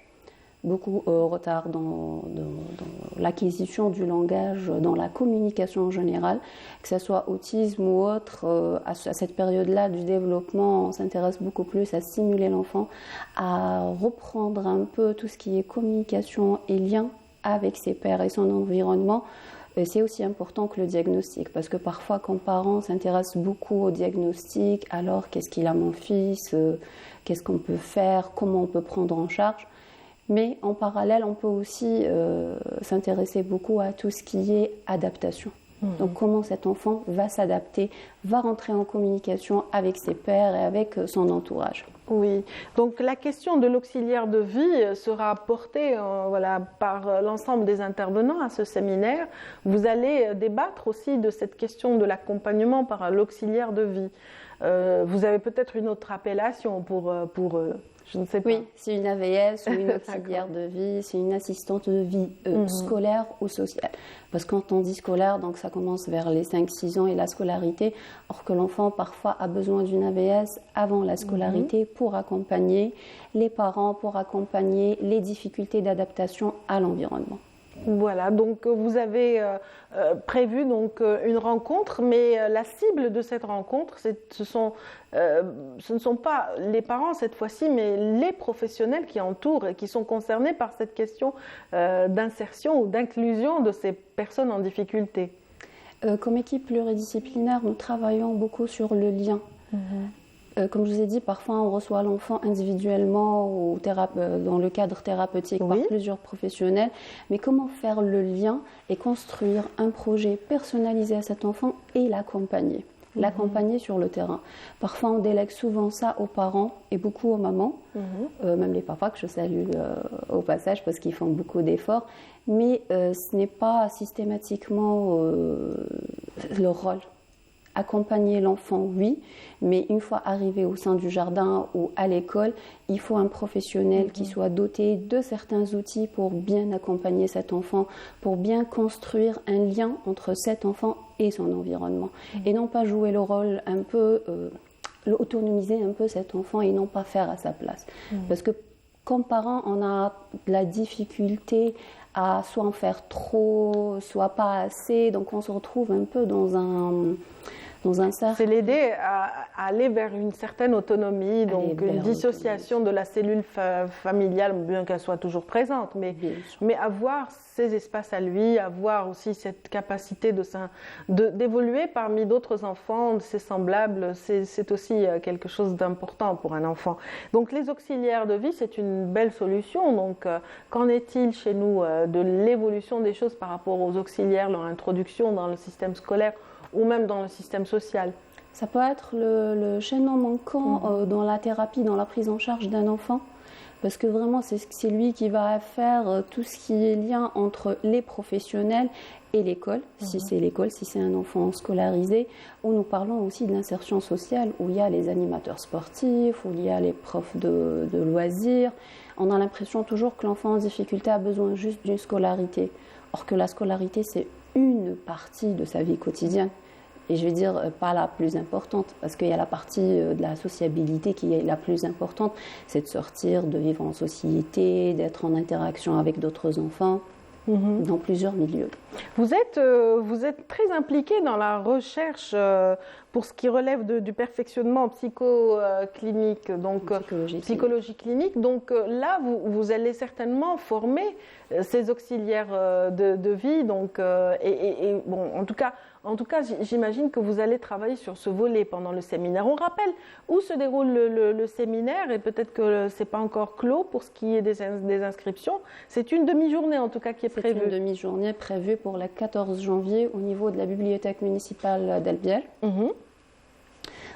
Beaucoup retard dans l'acquisition du langage, dans la communication en général, que ce soit autisme ou autre. À cette période-là du développement, on s'intéresse beaucoup plus à stimuler l'enfant, à reprendre un peu tout ce qui est communication et lien avec ses pairs et son environnement. C'est aussi important que le diagnostic, parce que parfois, quand parents s'intéressent beaucoup au diagnostic, alors qu'est-ce qu'il a mon fils, qu'est-ce qu'on peut faire, comment on peut prendre en charge. Mais en parallèle, on peut aussi s'intéresser beaucoup à tout ce qui est adaptation. Donc comment cet enfant va s'adapter, va rentrer en communication avec ses pairs et avec son entourage. Oui, donc la question de l'auxiliaire de vie sera portée par l'ensemble des intervenants à ce séminaire. Vous allez débattre aussi de cette question de l'accompagnement par l'auxiliaire de vie. Vous avez peut-être une autre appellation pour je ne sais pas. Oui, c'est une AVS ou une auxiliaire de vie, c'est une assistante de vie scolaire ou sociale. Parce que quand on dit scolaire, donc ça commence vers les 5-6 ans et la scolarité, or que l'enfant parfois a besoin d'une AVS avant la scolarité pour accompagner les parents, pour accompagner les difficultés d'adaptation à l'environnement. Voilà, donc vous avez prévu donc une rencontre, mais la cible de cette rencontre, ce ne sont pas les parents cette fois-ci, mais les professionnels qui entourent et qui sont concernés par cette question d'insertion ou d'inclusion de ces personnes en difficulté. Comme équipe pluridisciplinaire, nous travaillons beaucoup sur le lien. Comme je vous ai dit, parfois on reçoit l'enfant individuellement ou dans le cadre thérapeutique par plusieurs professionnels. Mais comment faire le lien et construire un projet personnalisé à cet enfant et l'accompagner sur le terrain. Parfois on délègue souvent ça aux parents et beaucoup aux mamans, même les papas que je salue au passage parce qu'ils font beaucoup d'efforts. Mais ce n'est pas systématiquement leur rôle. Accompagner l'enfant, oui, mais une fois arrivé au sein du jardin ou à l'école, il faut un professionnel qui soit doté de certains outils pour bien accompagner cet enfant, pour bien construire un lien entre cet enfant et son environnement. Et non pas jouer le rôle un peu, autonomiser un peu cet enfant et non pas faire à sa place. Parce que comme parents, on a de la difficulté à soit en faire trop, soit pas assez, donc on se retrouve un peu dans un cercle. C'est l'aider à aller vers une certaine autonomie, donc une dissociation de la cellule familiale, bien qu'elle soit toujours présente, mais avoir ses espaces à lui, avoir aussi cette capacité d'évoluer parmi d'autres enfants, de ses semblables, c'est aussi quelque chose d'important pour un enfant. Donc les auxiliaires de vie, c'est une belle solution. Donc qu'en est-il chez nous de l'évolution des choses par rapport aux auxiliaires, leur introduction dans le système scolaire ou même dans le système social? Ça peut être le chaînon manquant dans la thérapie, dans la prise en charge d'un enfant, parce que vraiment c'est lui qui va faire tout ce qui est lien entre les professionnels et l'école, si c'est l'école, si c'est un enfant scolarisé, où nous parlons aussi de l'insertion sociale, où il y a les animateurs sportifs, où il y a les profs de loisirs. On a l'impression toujours que l'enfant en difficulté a besoin juste d'une scolarité, or que la scolarité c'est une partie de sa vie quotidienne. Et je vais dire pas la plus importante, parce qu'il y a la partie de la sociabilité qui est la plus importante, c'est de sortir, de vivre en société, d'être en interaction avec d'autres enfants. Dans plusieurs milieux. Vous êtes très impliqué dans la recherche pour ce qui relève du perfectionnement psychoclinique, donc psychologie clinique. Donc là, vous allez certainement former ces auxiliaires de vie. Donc, bon, en tout cas, j'imagine que vous allez travailler sur ce volet pendant le séminaire. On rappelle où se déroule le séminaire et peut-être que ce n'est pas encore clos pour ce qui est des inscriptions. C'est une demi-journée en tout cas qui est prévue. C'est une demi-journée prévue pour le 14 janvier au niveau de la bibliothèque municipale d'El-Biel.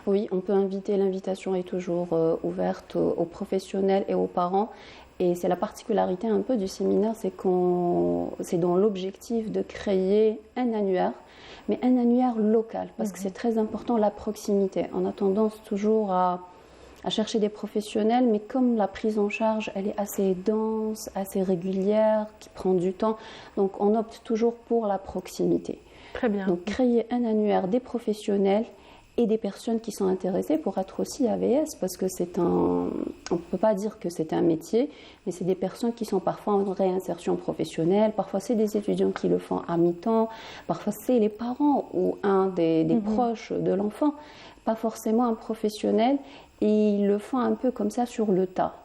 Oui, on peut inviter, l'invitation est toujours ouverte aux professionnels et aux parents. Et c'est la particularité un peu du séminaire, c'est dans l'objectif de créer un annuaire, mais un annuaire local, parce que c'est très important la proximité. On a tendance toujours à chercher des professionnels, mais comme la prise en charge, elle est assez dense, assez régulière, qui prend du temps, donc on opte toujours pour la proximité. Très bien. Donc créer un annuaire des professionnels et des personnes qui sont intéressées pour être aussi AVS, parce que on ne peut pas dire que c'est un métier, mais c'est des personnes qui sont parfois en réinsertion professionnelle, parfois c'est des étudiants qui le font à mi-temps, parfois c'est les parents ou un des proches de l'enfant, pas forcément un professionnel, et ils le font un peu comme ça sur le tas.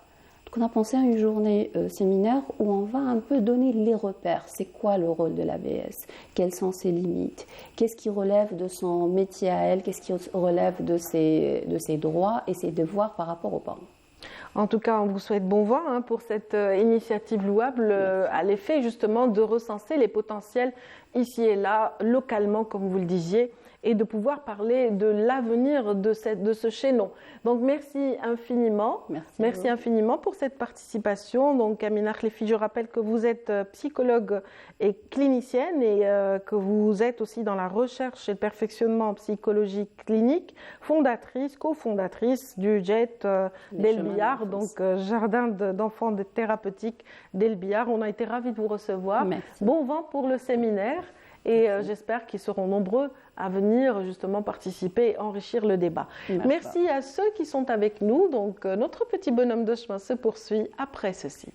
Donc on a pensé à une journée séminaire où on va un peu donner les repères. C'est quoi le rôle de l'AVS? Quelles sont ses limites? Qu'est-ce qui relève de son métier à elle? Qu'est-ce qui relève de ses droits et ses devoirs par rapport aux parents? En tout cas, on vous souhaite bon vent pour cette initiative louable à l'effet justement de recenser les potentiels ici et là, localement, comme vous le disiez, et de pouvoir parler de l'avenir de ce chaînon. Donc merci infiniment. Merci infiniment pour cette participation. Donc Amina Khlefi, je rappelle que vous êtes psychologue et clinicienne et que vous êtes aussi dans la recherche et le perfectionnement en psychologie clinique, cofondatrice du JET d'El Biar, donc Jardin d'enfants thérapeutiques d'El Biar. On a été ravis de vous recevoir. Merci. Bon vent pour le séminaire. Et j'espère qu'ils seront nombreux à venir justement participer et enrichir le débat. Merci à ceux qui sont avec nous. Donc notre petit bonhomme de chemin se poursuit après ceci.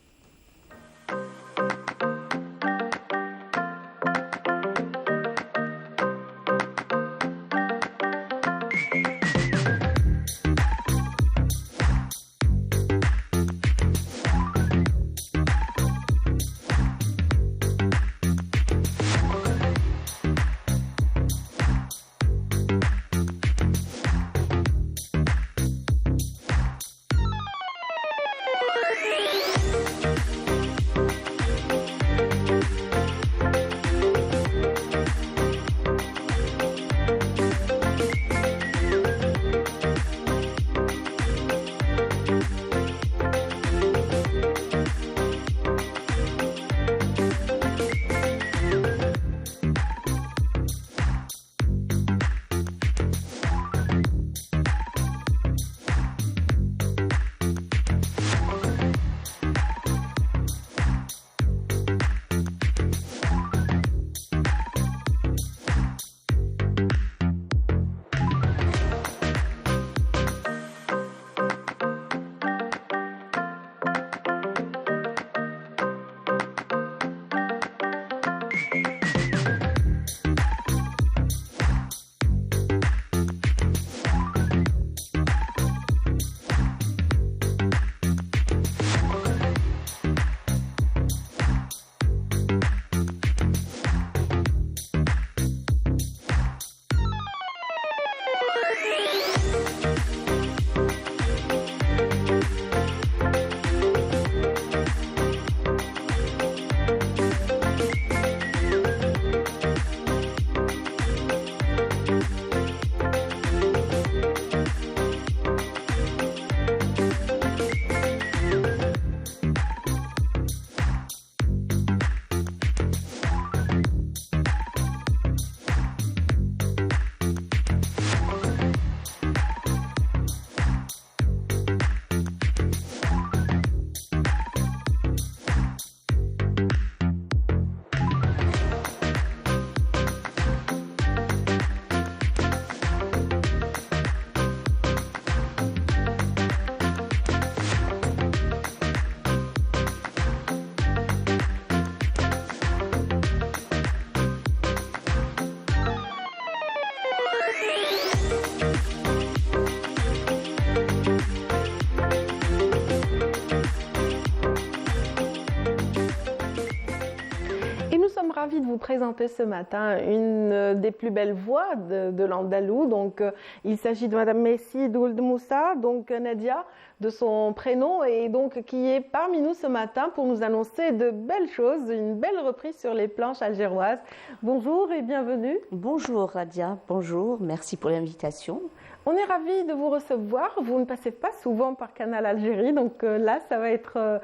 ravie de vous présenter ce matin une des plus belles voix de l'Andalou. Donc, il s'agit de Madame Messi Dould Moussa, donc Nadia, de son prénom, et donc qui est parmi nous ce matin pour nous annoncer de belles choses, une belle reprise sur les planches algéroises. Bonjour et bienvenue. Bonjour Radia, bonjour, merci pour l'invitation. On est ravis de vous recevoir. Vous ne passez pas souvent par Canal Algérie, donc là, ça va être...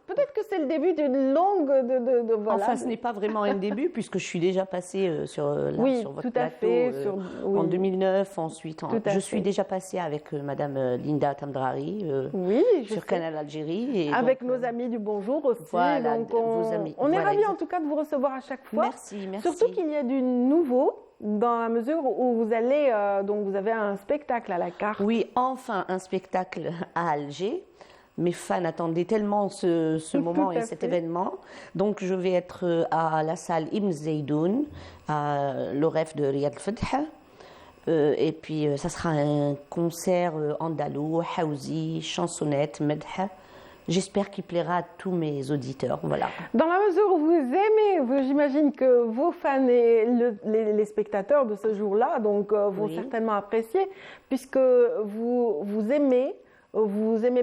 peut-être que c'est le début d'une longue... voilà. Enfin, ce n'est pas vraiment un début, puisque je suis déjà passée sur votre plateau en 2009. Ensuite, je suis déjà passée avec Madame Linda Tamdrari sur Canal Algérie. Et avec nos amis du Bonjour aussi. Voilà, donc vos amis. On est Voilà, ravis en tout cas de vous recevoir à chaque fois. Merci. Surtout qu'il y a du nouveau, dans la mesure où vous allez, donc vous avez un spectacle à la carte. Oui, enfin un spectacle à Alger. Mes fans attendaient tellement ce moment et cet événement. Donc je vais être à la salle Ibn Zeydoun, à l'Oref de Riyad al-Fadh. Et puis ça sera un concert andalou, haouzi, chansonnette, medha. J'espère qu'il plaira à tous mes auditeurs. Voilà. Dans la mesure où vous aimez, j'imagine que vos fans et les spectateurs de ce jour-là vont certainement apprécier, puisque vous aimez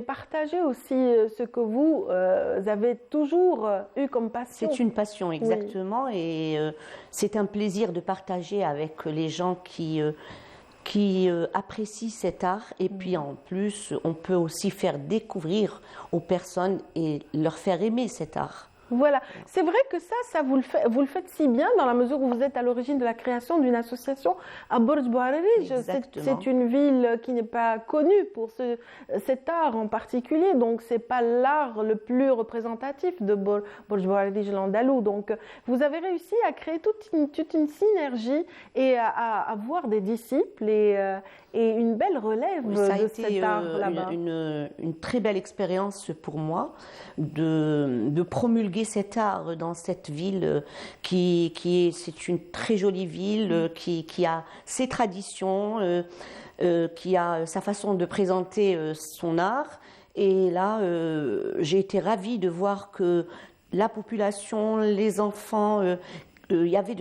partager aussi ce que vous avez toujours eu comme passion. C'est une passion, exactement, et c'est un plaisir de partager avec les gens qui apprécient cet art, et puis en plus on peut aussi faire découvrir aux personnes et leur faire aimer cet art. Voilà, c'est vrai que ça vous le faites si bien dans la mesure où vous êtes à l'origine de la création d'une association à Borj Bouarerij. C'est une ville qui n'est pas connue pour cet art en particulier, donc c'est pas l'art le plus représentatif de Borj Bouarerij l'Andalou. Donc vous avez réussi à créer toute une synergie et à avoir des disciples et une belle relève de cet art là-bas. Une très belle expérience pour moi de promulguer cet art dans cette ville c'est une très jolie ville qui a ses traditions, qui a sa façon de présenter son art. Et là, j'ai été ravie de voir que la population, les enfants, il y avait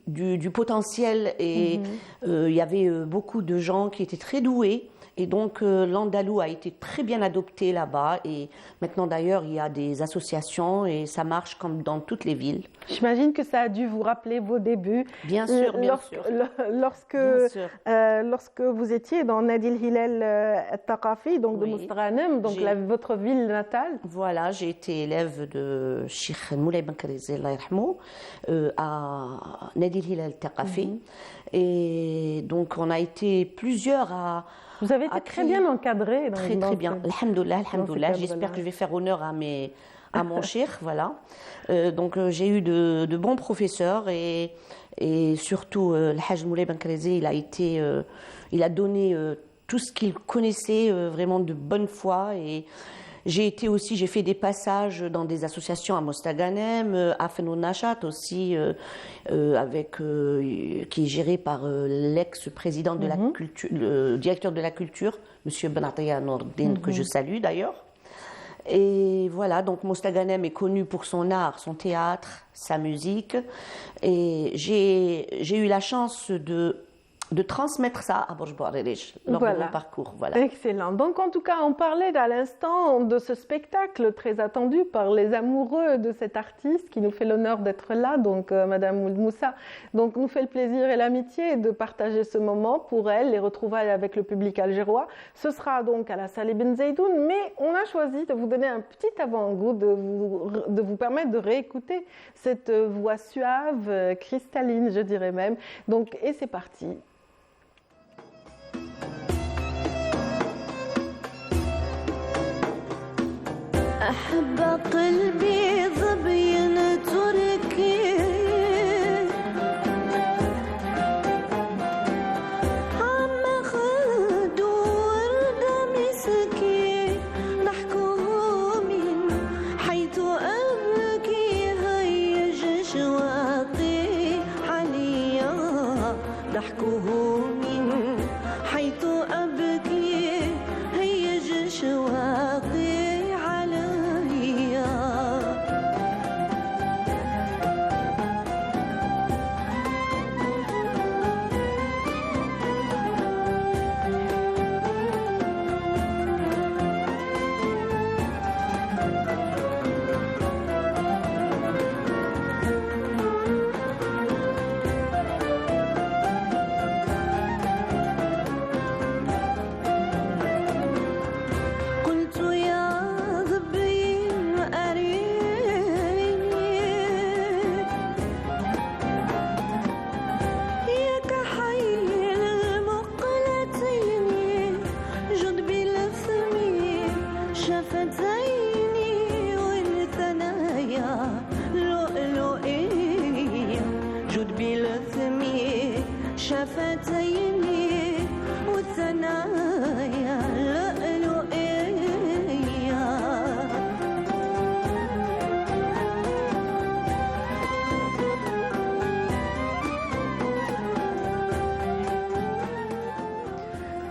du potentiel et il y avait beaucoup de gens qui étaient très doués. Et donc l'Andalou a été très bien adopté là-bas, et maintenant d'ailleurs il y a des associations et ça marche comme dans toutes les villes. J'imagine que ça a dû vous rappeler vos débuts. Bien sûr, lorsque vous étiez dans Nadil Hilal Taqafi, donc de Moustaghanem, donc votre ville natale. Voilà, j'ai été élève de Cheikh Moulay Bankarizi Allah yarhamou à Nadil Hilal Taqafi, et donc on a été plusieurs à... Vous avez été très bien encadré. Très bien. Alhamdoulilah. J'espère que je vais faire honneur à mon cheikh, voilà. Donc j'ai eu de bons professeurs et surtout le Hajj Moulay Bankarizi, il a donné tout ce qu'il connaissait vraiment de bonne foi, et j'ai fait des passages dans des associations à Mostaganem, à Fenoun Nachat aussi, qui est géré par l'ex-président de la culture, le directeur de la culture, M. Benataya Nourdin, que je salue d'ailleurs. Et voilà, donc Mostaganem est connu pour son art, son théâtre, sa musique, et j'ai eu la chance de transmettre ça à Borj Bouarerij lors de mon parcours. Voilà. Excellent. Donc en tout cas, on parlait à l'instant de ce spectacle très attendu par les amoureux de cet artiste qui nous fait l'honneur d'être là, donc Madame Dould Moussa. Donc nous fait le plaisir et l'amitié de partager ce moment pour elle, les retrouvailles avec le public algérois. Ce sera donc à la salle Ibn Zeydoun, mais on a choisi de vous donner un petit avant-goût, de vous permettre de réécouter cette voix suave, cristalline, je dirais même. Donc, et c'est parti. أحب قلبي ظبين تركي عم خدو وردة مسكي ضحكه من حيث أبكي هيج شواقي عليا ضحكه من حيث أبكي هيج شواقي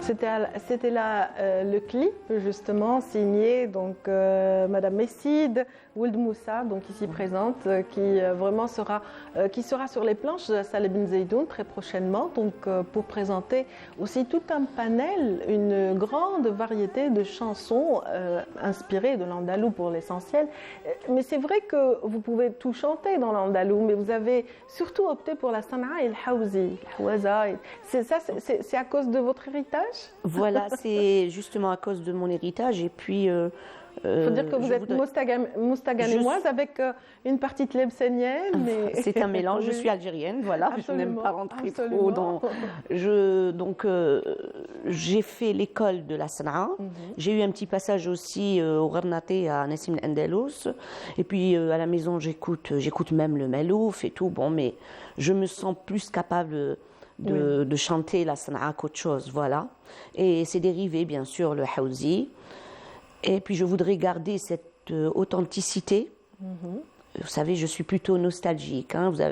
C'était là le clip justement signé donc Madame Messide Ould Moussa, donc ici présente, qui vraiment sera sur les planches de la salle Ibn Zaidoun très prochainement, donc pour présenter aussi tout un panel, une grande variété de chansons inspirées de l'andalou pour l'essentiel. Mais c'est vrai que vous pouvez tout chanter dans l'andalou, mais vous avez surtout opté pour la Sana'a et le Hawzi, le Hawaza. C'est à cause de votre héritage? Voilà, c'est justement à cause de mon héritage. Et puis. Il faut dire que vous êtes moustaganémoise avec une partie tlebsénienne. Mais... C'est un mélange. Oui. Je suis algérienne, voilà. Absolument, je n'aime pas rentrer absolument. trop dans. J'ai fait l'école de la Sana'a. J'ai eu un petit passage aussi au Gharnaté à Nassim Andalous. Et puis à la maison, j'écoute même le Malouf et tout. Bon, mais je me sens plus capable de chanter la Sana'a qu'autre chose, voilà. Et c'est dérivé, bien sûr, le Hawzi. Et puis je voudrais garder cette authenticité. Vous savez, je suis plutôt nostalgique. Hein. Vous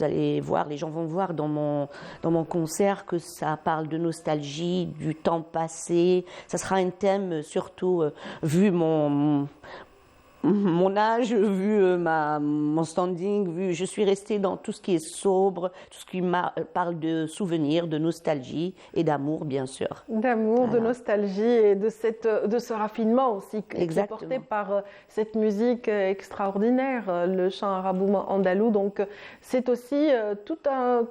allez voir, les gens vont voir dans mon concert que ça parle de nostalgie, du temps passé. Ça sera un thème surtout, vu mon âge, vu mon standing, je suis restée dans tout ce qui est sobre, tout ce qui parle de souvenirs, de nostalgie et d'amour, bien sûr. D'amour, de nostalgie et de ce raffinement aussi qui est porté par cette musique extraordinaire, le chant arabo-andalou. Donc c'est aussi tout un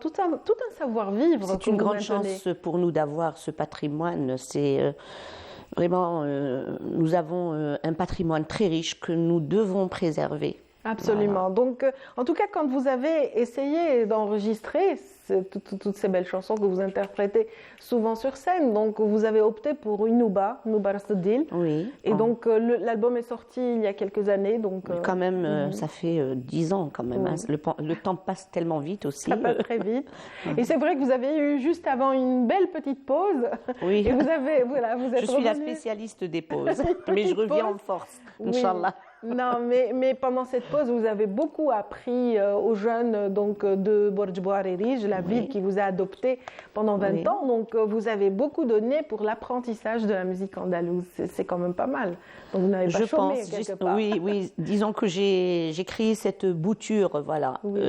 savoir-vivre. C'est une grande chance pour nous d'avoir ce patrimoine. C'est... Vraiment, nous avons un patrimoine très riche que nous devons préserver. Absolument. Voilà. Donc, en tout cas, quand vous avez essayé d'enregistrer toutes ces belles chansons que vous interprétez souvent sur scène, donc vous avez opté pour une Nouba Rasdil. Oui. Et donc, l'album est sorti il y a quelques années. Donc, quand même, ça fait 10 ans quand même. Oui. Hein. Le temps passe tellement vite aussi. Ça passe très vite. Et c'est vrai que vous avez eu juste avant une belle petite pause. Oui. Et vous êtes Je suis la spécialiste des pauses, mais je reviens en force, Inch'Allah. Non, mais pendant cette pause, vous avez beaucoup appris aux jeunes donc, de Borj Bouariri, la ville qui vous a adopté pendant 20 ans. Donc, vous avez beaucoup donné pour l'apprentissage de la musique andalouse. C'est quand même pas mal. Donc, vous n'avez pas chômé quelque part. Oui. Disons que j'ai créé cette bouture, voilà. Oui,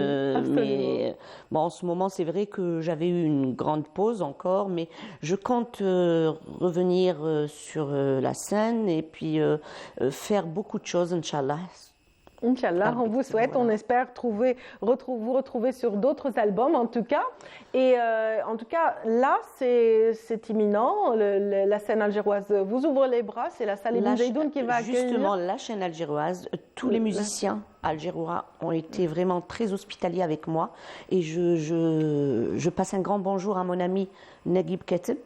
mais bon, en ce moment, c'est vrai que j'avais eu une grande pause encore, mais je compte revenir sur la scène et puis faire beaucoup de choses. Inch'Allah. Inch'Allah, on vous souhaite, on espère vous retrouver sur d'autres albums en tout cas. Et en tout cas, là, c'est imminent. La scène algéroise vous ouvre les bras, c'est la salle Ibn Zaidoun qui va accueillir. Justement, la scène algéroise, tous les musiciens algérois ont été vraiment très hospitaliers avec moi. Et je passe un grand bonjour à mon ami Naguib Kateb.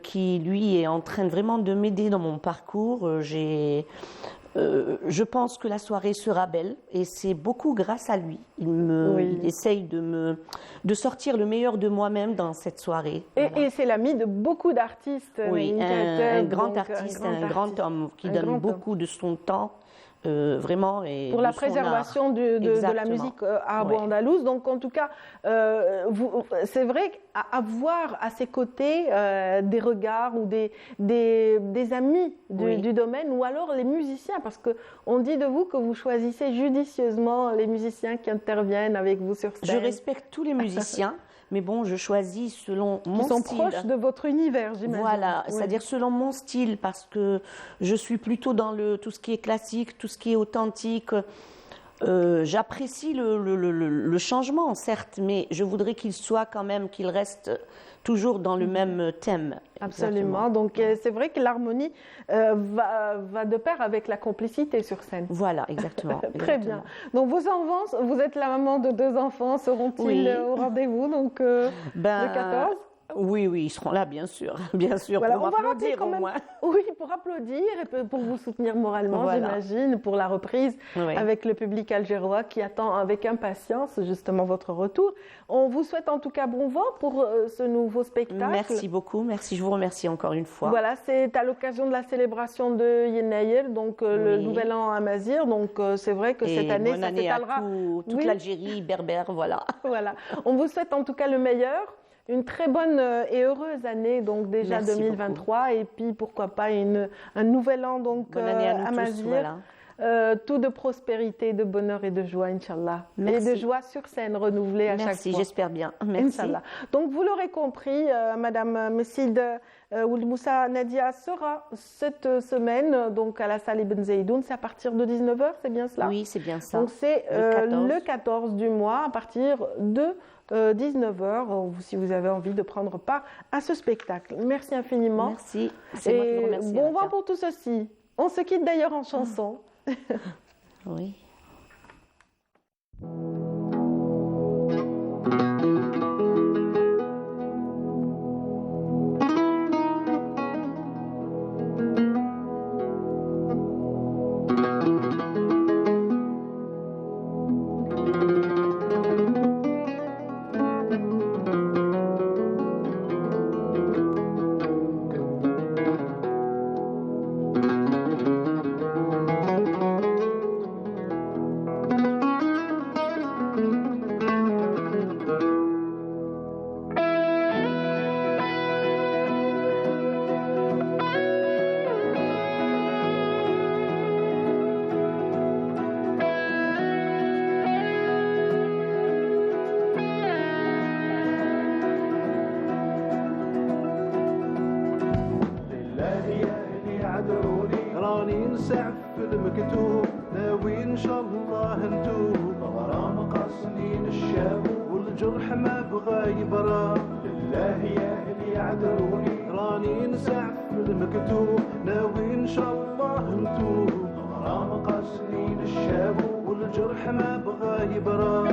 Qui lui est en train vraiment de m'aider dans mon parcours. Je pense que la soirée sera belle et c'est beaucoup grâce à lui. Il essaye de sortir le meilleur de moi-même dans cette soirée. Et c'est l'ami de beaucoup d'artistes. Oui, un grand artiste, un grand homme qui donne beaucoup de son temps. Vraiment pour la préservation de la musique arabo-andalouse. Donc en tout cas, c'est vrai qu'avoir à ses côtés des regards ou des amis du domaine ou alors les musiciens, parce qu'on dit de vous que vous choisissez judicieusement les musiciens qui interviennent avec vous sur scène. Je respecte tous les musiciens. Mais bon, je choisis selon mon style. Ils sont proches de votre univers, j'imagine. Voilà, c'est-à-dire selon mon style, parce que je suis plutôt dans tout ce qui est classique, tout ce qui est authentique. J'apprécie le changement, certes, mais je voudrais qu'il reste toujours dans le même thème. Absolument. Donc c'est vrai que l'harmonie va de pair avec la complicité sur scène. Voilà, exactement. Très bien. Donc vos enfants, vous êtes la maman de 2 enfants, seront-ils au rendez-vous donc le 14 ? Oui, ils seront là, bien sûr, voilà, pour applaudir au moins. Oui, pour applaudir et pour vous soutenir moralement, j'imagine, pour la reprise avec le public algérois qui attend avec impatience justement votre retour. On vous souhaite en tout cas bon vent pour ce nouveau spectacle. Merci beaucoup, je vous remercie encore une fois. Voilà, c'est à l'occasion de la célébration de Yennaïr, donc le nouvel an à Mazir, donc c'est vrai que cette année, ça s'étalera. Toute l'Algérie berbère, voilà. Voilà, on vous souhaite en tout cas le meilleur. une très bonne et heureuse année, donc déjà Merci 2023, et puis pourquoi pas un nouvel an donc Bonne année à nous tous, Amazigh. voilà. Tout de prospérité, de bonheur et de joie, Inch'Allah. Merci. Et de joie sur scène renouvelée à chaque Merci, fois. j'espère bien. Merci. Inch'Allah. Donc vous l'aurez compris, Madame Messid Ould Moussa Nadia sera cette semaine donc à la salle Ibn Zaidoun, c'est à partir de 19h, c'est bien cela? Oui, c'est bien ça. Donc c'est Le le 14 du mois à partir de 19h, si vous avez envie de prendre part à ce spectacle. Merci infiniment. Merci. C'est moi qui vous remercie, Bon Raja. vent pour tout ceci. On se quitte d'ailleurs en chanson. Oui. راني نسعف في المكتوب ناوي ان شاء الله نتوب غرام قاصنين الشاب والجرح ما بغى يبرى لله يا اهلي عذروني راني نسعف في المكتوب ناوي ان شاء الله نتوب غرام قاصنين الشاب والجرح ما بغى يبرى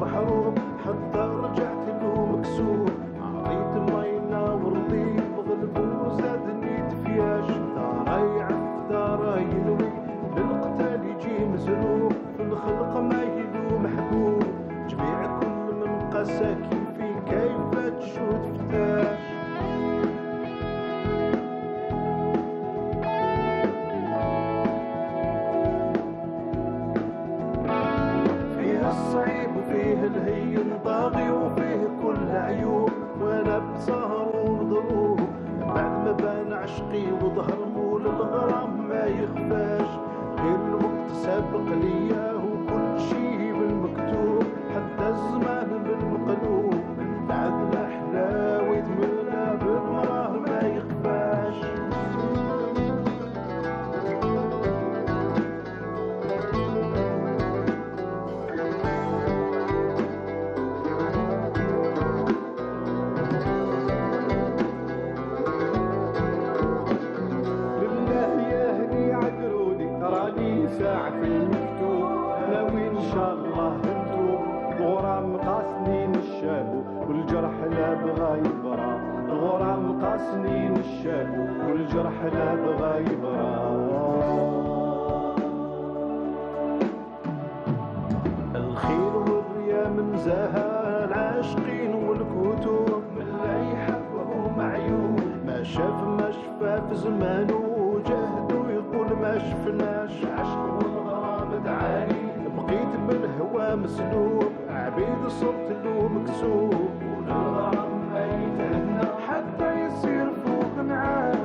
محروم حتى رجعت له مكسور عطيت مينا ورضيت بغلبه وزادني تفياش داري عف داري ينوي للقتال يجي مزروب في الخلق ما يلو محبوب جميع كل من قاسى كيفي كيف تشوت فتاش الصعيب وفيه الهين طاغي وفيه كل عيوب وانا بسهر وضروب بعد ما بان عشقي وظهر مول الغرام ما يخفاش غير الوقت سابق ليا وكل شي بالمكتوب حتى الزمان بالمقلوب من بعد الاحلى ويتمنى بالمراه ما يخفاش ساعة في المكتوب ناوي ان شاء الله نتوب الغرام قاسنين الشاب والجرح لا بغى يبرى الغرام قاسنين الشاب والجرح لا بغى يبرى الخيل والريا من زهى العاشقين والكتب من لا يحبه معيوب ما شاف ما شفا في زمانه جهده يقول ما شفناش عشق والغرام دعاني بقيت بالهوى مسلوب عبيد صرت له مكسوب وللغرام ما يتهنى حتى يصير فوق نعاش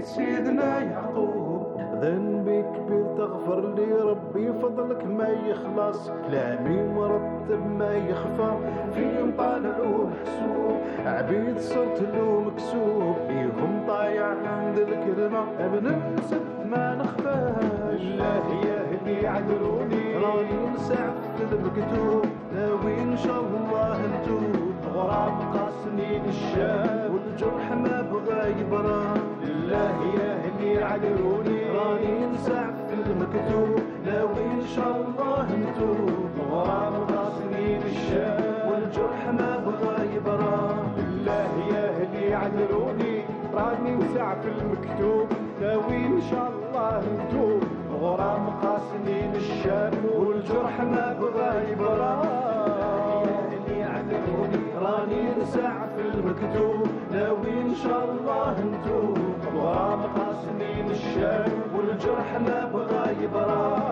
سيدنا يعقوب ذنبي كبير تغفر لي ربي فضلك ما يخلص كلامي مرتب ما يخفى فيهم طالع ومحسوب عبيد صرت له مكسوب فيهم طايع عند الكلمة ابن الست ما نخفاش الله يهدي عذروني راني نسعف في المكتوب ناوي ان شاء الله نتوب غرام قاسنين الشام والجرح ما بغى يبرى لله يا اهلي عذروني راني نسع في المكتوب ناوي ان شاء الله نتوب غرام قاسنين الشام والجرح ما بغى يبرى لله يا اهلي عذروني راني نسع في المكتوب ناوي ان شاء الله نتوب غرام قاسنين الشام والجرح ما بغى يبرى اللي عذروني راني نسع في المكتوب ناوي ان شاء الله نتوب غرام قاسنين الشام والجرح ما بغى يبرى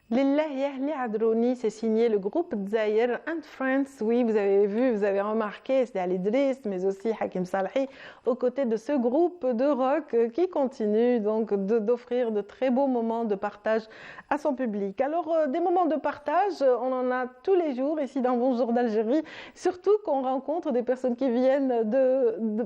Lillah Yahli Adroni, c'est signé le groupe Dzaïr and Friends. Oui, vous avez vu, vous avez remarqué, c'est Ali Idriss, mais aussi Hakim Salahi, aux côtés de ce groupe de rock qui continue donc d'offrir de très beaux moments de partage à son public. Alors, des moments de partage, on en a tous les jours ici dans Bonjour d'Algérie, surtout qu'on rencontre des personnes qui viennent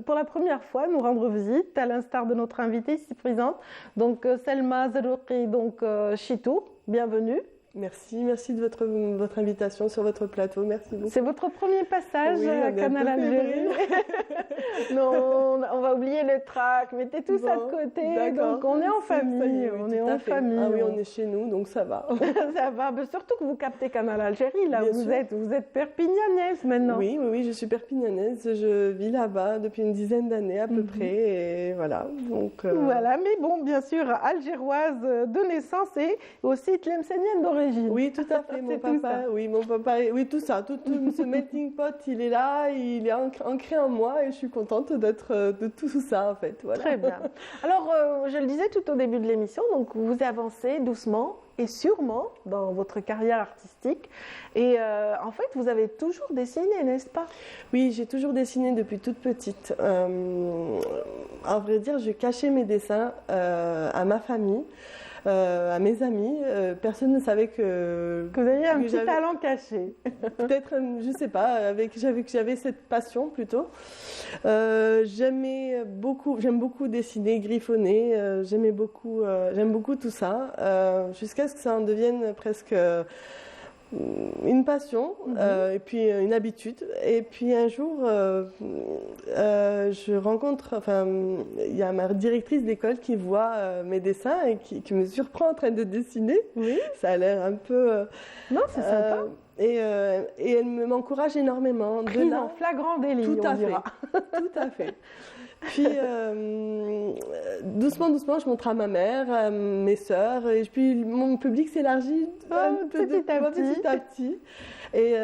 pour la première fois nous rendre visite, à l'instar de notre invitée ici présente, donc Selma Zerouki, donc Chitou. Bienvenue. Merci de votre invitation sur votre plateau. Merci beaucoup. C'est votre premier passage à Canal Algérie. Non, on va oublier le trac. Mettez tout ça de côté. Donc on est en famille. On est en famille. Ah oui, on est chez nous, donc ça va. Ça va. Mais surtout que vous captez Canal Algérie. Là où vous êtes. Vous êtes perpignanaise maintenant. Oui, je suis perpignanaise. Je vis là-bas depuis une dizaine d'années à peu près. Et voilà. Donc. Voilà. Mais bon, bien sûr, algéroise de naissance et aussi tlemcenienne d'origine. Oui, tout à fait. Mon papa, tout ça, tout ce melting pot, il est là, il est ancré en moi et je suis contente d'être de tout ça en fait. Voilà. Très bien. Alors, je le disais tout au début de l'émission, donc vous avancez doucement et sûrement dans votre carrière artistique. Et en fait, vous avez toujours dessiné, n'est-ce pas? Oui, j'ai toujours dessiné depuis toute petite. À vrai dire, je cachais mes dessins à ma famille. À mes amis, personne ne savait que vous aviez un petit talent caché. Peut-être, je sais pas, j'avais cette passion plutôt. J'aime beaucoup dessiner, griffonner. J'aime beaucoup tout ça, jusqu'à ce que ça en devienne presque une passion et puis une habitude. Et puis un jour, je rencontre, il y a ma directrice d'école qui voit mes dessins et qui me surprend en train de dessiner. Oui. Ça a l'air un peu. Non, c'est sympa. Et elle m'encourage énormément. Prise en flagrant délit, tout à fait. Tout à fait. Puis doucement, je montre à ma mère, à mes sœurs, et puis mon public s'élargit petit à petit. Et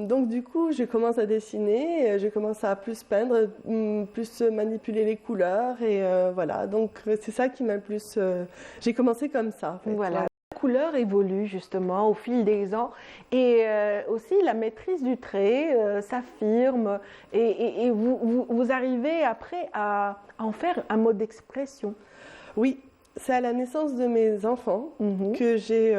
donc du coup, je commence à dessiner, je commence à plus peindre, plus manipuler les couleurs, et voilà. Donc c'est ça qui m'a le plus. J'ai commencé comme ça. En fait. Voilà. La couleur évolue justement au fil des ans et aussi la maîtrise du trait s'affirme et vous arrivez après à en faire un mode d'expression. Oui, c'est à la naissance de mes enfants que j'ai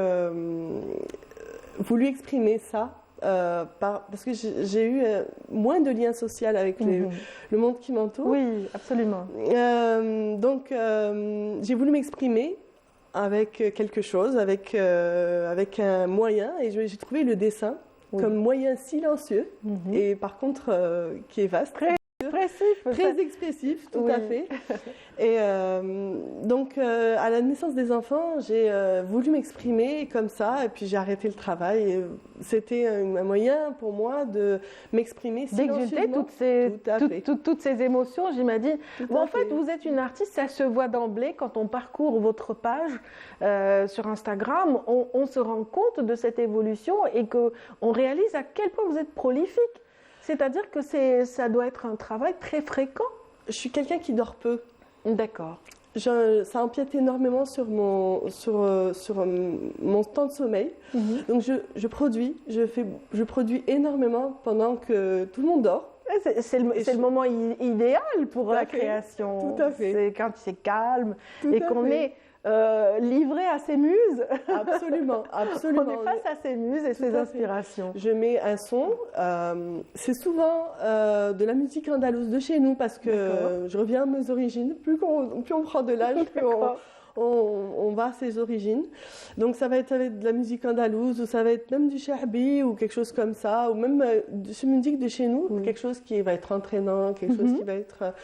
voulu exprimer ça. Parce que j'ai eu moins de lien social avec le monde qui m'entoure. Oui, absolument. Donc j'ai voulu m'exprimer avec quelque chose, avec un moyen, et j'ai trouvé le dessin comme moyen silencieux, et par contre qui est vaste. Très expressif, tout à fait. Et donc, à la naissance des enfants, j'ai voulu m'exprimer comme ça, et puis j'ai arrêté le travail. C'était un moyen pour moi de m'exprimer silencieusement. D'exulter toutes ces émotions, j'imagine. En fait, vous êtes une artiste, ça se voit d'emblée quand on parcourt votre page sur Instagram. On se rend compte de cette évolution et qu'on réalise à quel point vous êtes prolifique. C'est-à-dire que ça doit être un travail très fréquent. Je suis quelqu'un qui dort peu. D'accord. Ça empiète énormément sur mon temps de sommeil. Donc je produis énormément pendant que tout le monde dort. C'est le moment idéal pour la création. Tout à fait. C'est quand c'est calme et qu'on est livré à ses muses. Absolument. On est face à ses muses et ses inspirations. Je mets un son. C'est souvent de la musique andalouse de chez nous parce que je reviens à mes origines. Plus on prend de l'âge, plus on va à ses origines. Donc ça va être avec de la musique andalouse, ou ça va être même du shahbi, ou quelque chose comme ça, ou même de musique de chez nous, quelque chose qui va être entraînant, quelque chose qui va être...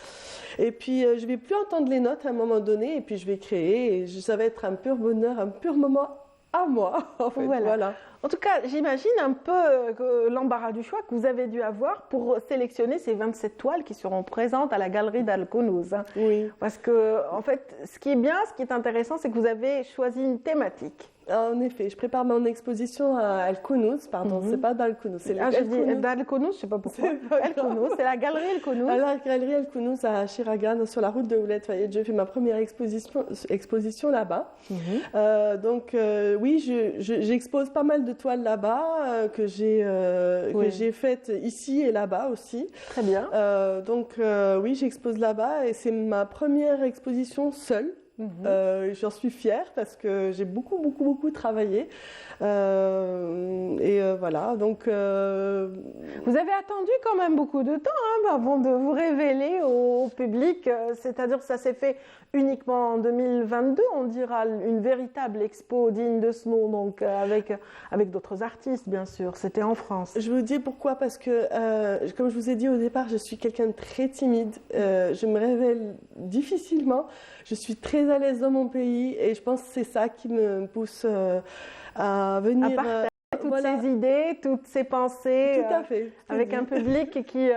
Et puis je vais plus entendre les notes à un moment donné, et puis je vais créer, et ça va être un pur bonheur, un pur moment à moi, en fait. Voilà. En tout cas, j'imagine un peu l'embarras du choix que vous avez dû avoir pour sélectionner ces 27 toiles qui seront présentes à la galerie d'Al-Kounouz. Oui. Parce que, en fait, ce qui est bien, ce qui est intéressant, c'est que vous avez choisi une thématique. En effet, je prépare mon exposition à Al-Kounouz, pardon, c'est pas d'Al-Kounouz, c'est j'ai dit d'Al-Kounouz, je sais pas pourquoi. Al-Kounouz, c'est la galerie Al-Kounouz. À la galerie Al-Kounouz à Chiragan, sur la route de Ouled Fayed. Je fais ma première exposition là-bas. Donc oui, j'expose pas mal de toiles là-bas que j'ai faites ici et là-bas aussi. Très bien. Donc oui, j'expose là-bas et c'est ma première exposition seule. J'en suis fière parce que j'ai beaucoup travaillé voilà, donc vous avez attendu quand même beaucoup de temps avant de vous révéler au public, c'est-à-dire que ça s'est fait uniquement en 2022, on dira une véritable expo digne de ce nom, donc avec d'autres artistes bien sûr, c'était en France. Je vous dis pourquoi, parce que comme je vous ai dit au départ, je suis quelqu'un de très timide, je me révèle difficilement, je suis très à l'aise dans mon pays et je pense que c'est ça qui me pousse à venir... À partager toutes ces idées, toutes ces pensées, tout à fait, avec un public qui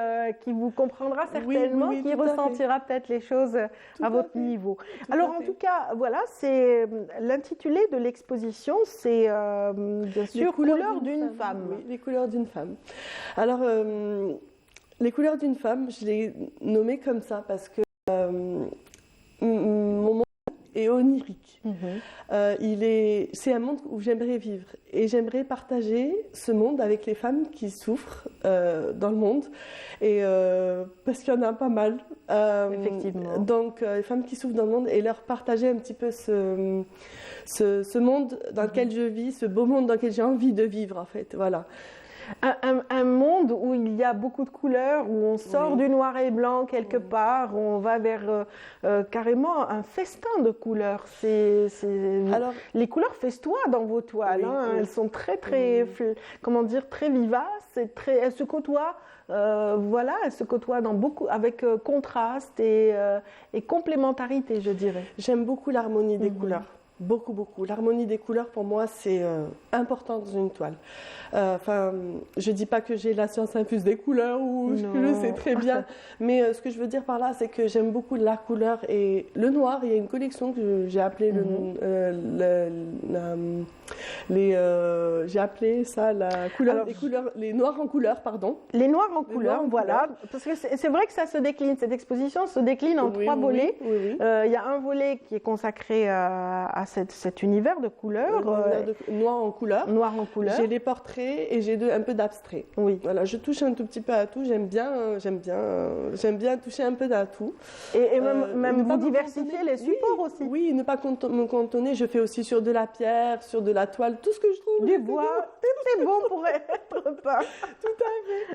vous comprendra certainement, qui ressentira peut-être les choses à votre niveau. Alors en tout cas, voilà, c'est l'intitulé de l'exposition, c'est bien sûr Couleurs d'une femme. Oui, les couleurs d'une femme. Alors, les couleurs d'une femme, je l'ai nommé comme ça parce que mon monde est onirique. C'est un monde où j'aimerais vivre et j'aimerais partager ce monde avec les femmes qui souffrent dans le monde et parce qu'il y en a pas mal. Effectivement. Donc les femmes qui souffrent dans le monde et leur partager un petit peu ce monde dans lequel je vis, ce beau monde dans lequel j'ai envie de vivre en fait. Voilà. Un monde où il y a beaucoup de couleurs, où on sort du noir et blanc quelque part, où on va vers carrément un festin de couleurs. Alors, les couleurs festoient dans vos toiles, elles sont très comment dire, très vivaces, elles se côtoient. Voilà, elles se côtoient avec contraste et complémentarité, je dirais. J'aime beaucoup l'harmonie des couleurs. Beaucoup. L'harmonie des couleurs, pour moi, c'est important dans une toile. Enfin, je dis pas que j'ai la science infuse des couleurs ou que je sais très bien, mais ce que je veux dire par là, c'est que j'aime beaucoup la couleur et le noir. Il y a une collection que j'ai appelée j'ai appelé ça la couleur, les noirs en couleur, pardon. Les noirs en couleur, voilà. Parce que c'est vrai que ça se décline. Cette exposition se décline en trois volets. Il y a un volet qui est consacré à cet univers de couleurs. Noir en couleur. Noir en couleur. J'ai les portraits et j'ai un peu d'abstrait. Oui. Voilà, je touche un tout petit peu à tout. J'aime bien toucher un peu à tout. Et même vous diversifier les supports aussi. Oui, ne pas me cantonner. Je fais aussi sur de la pierre, sur de la toile, tout ce que je trouve. Du bois, tout est bon pour être peint. Tout à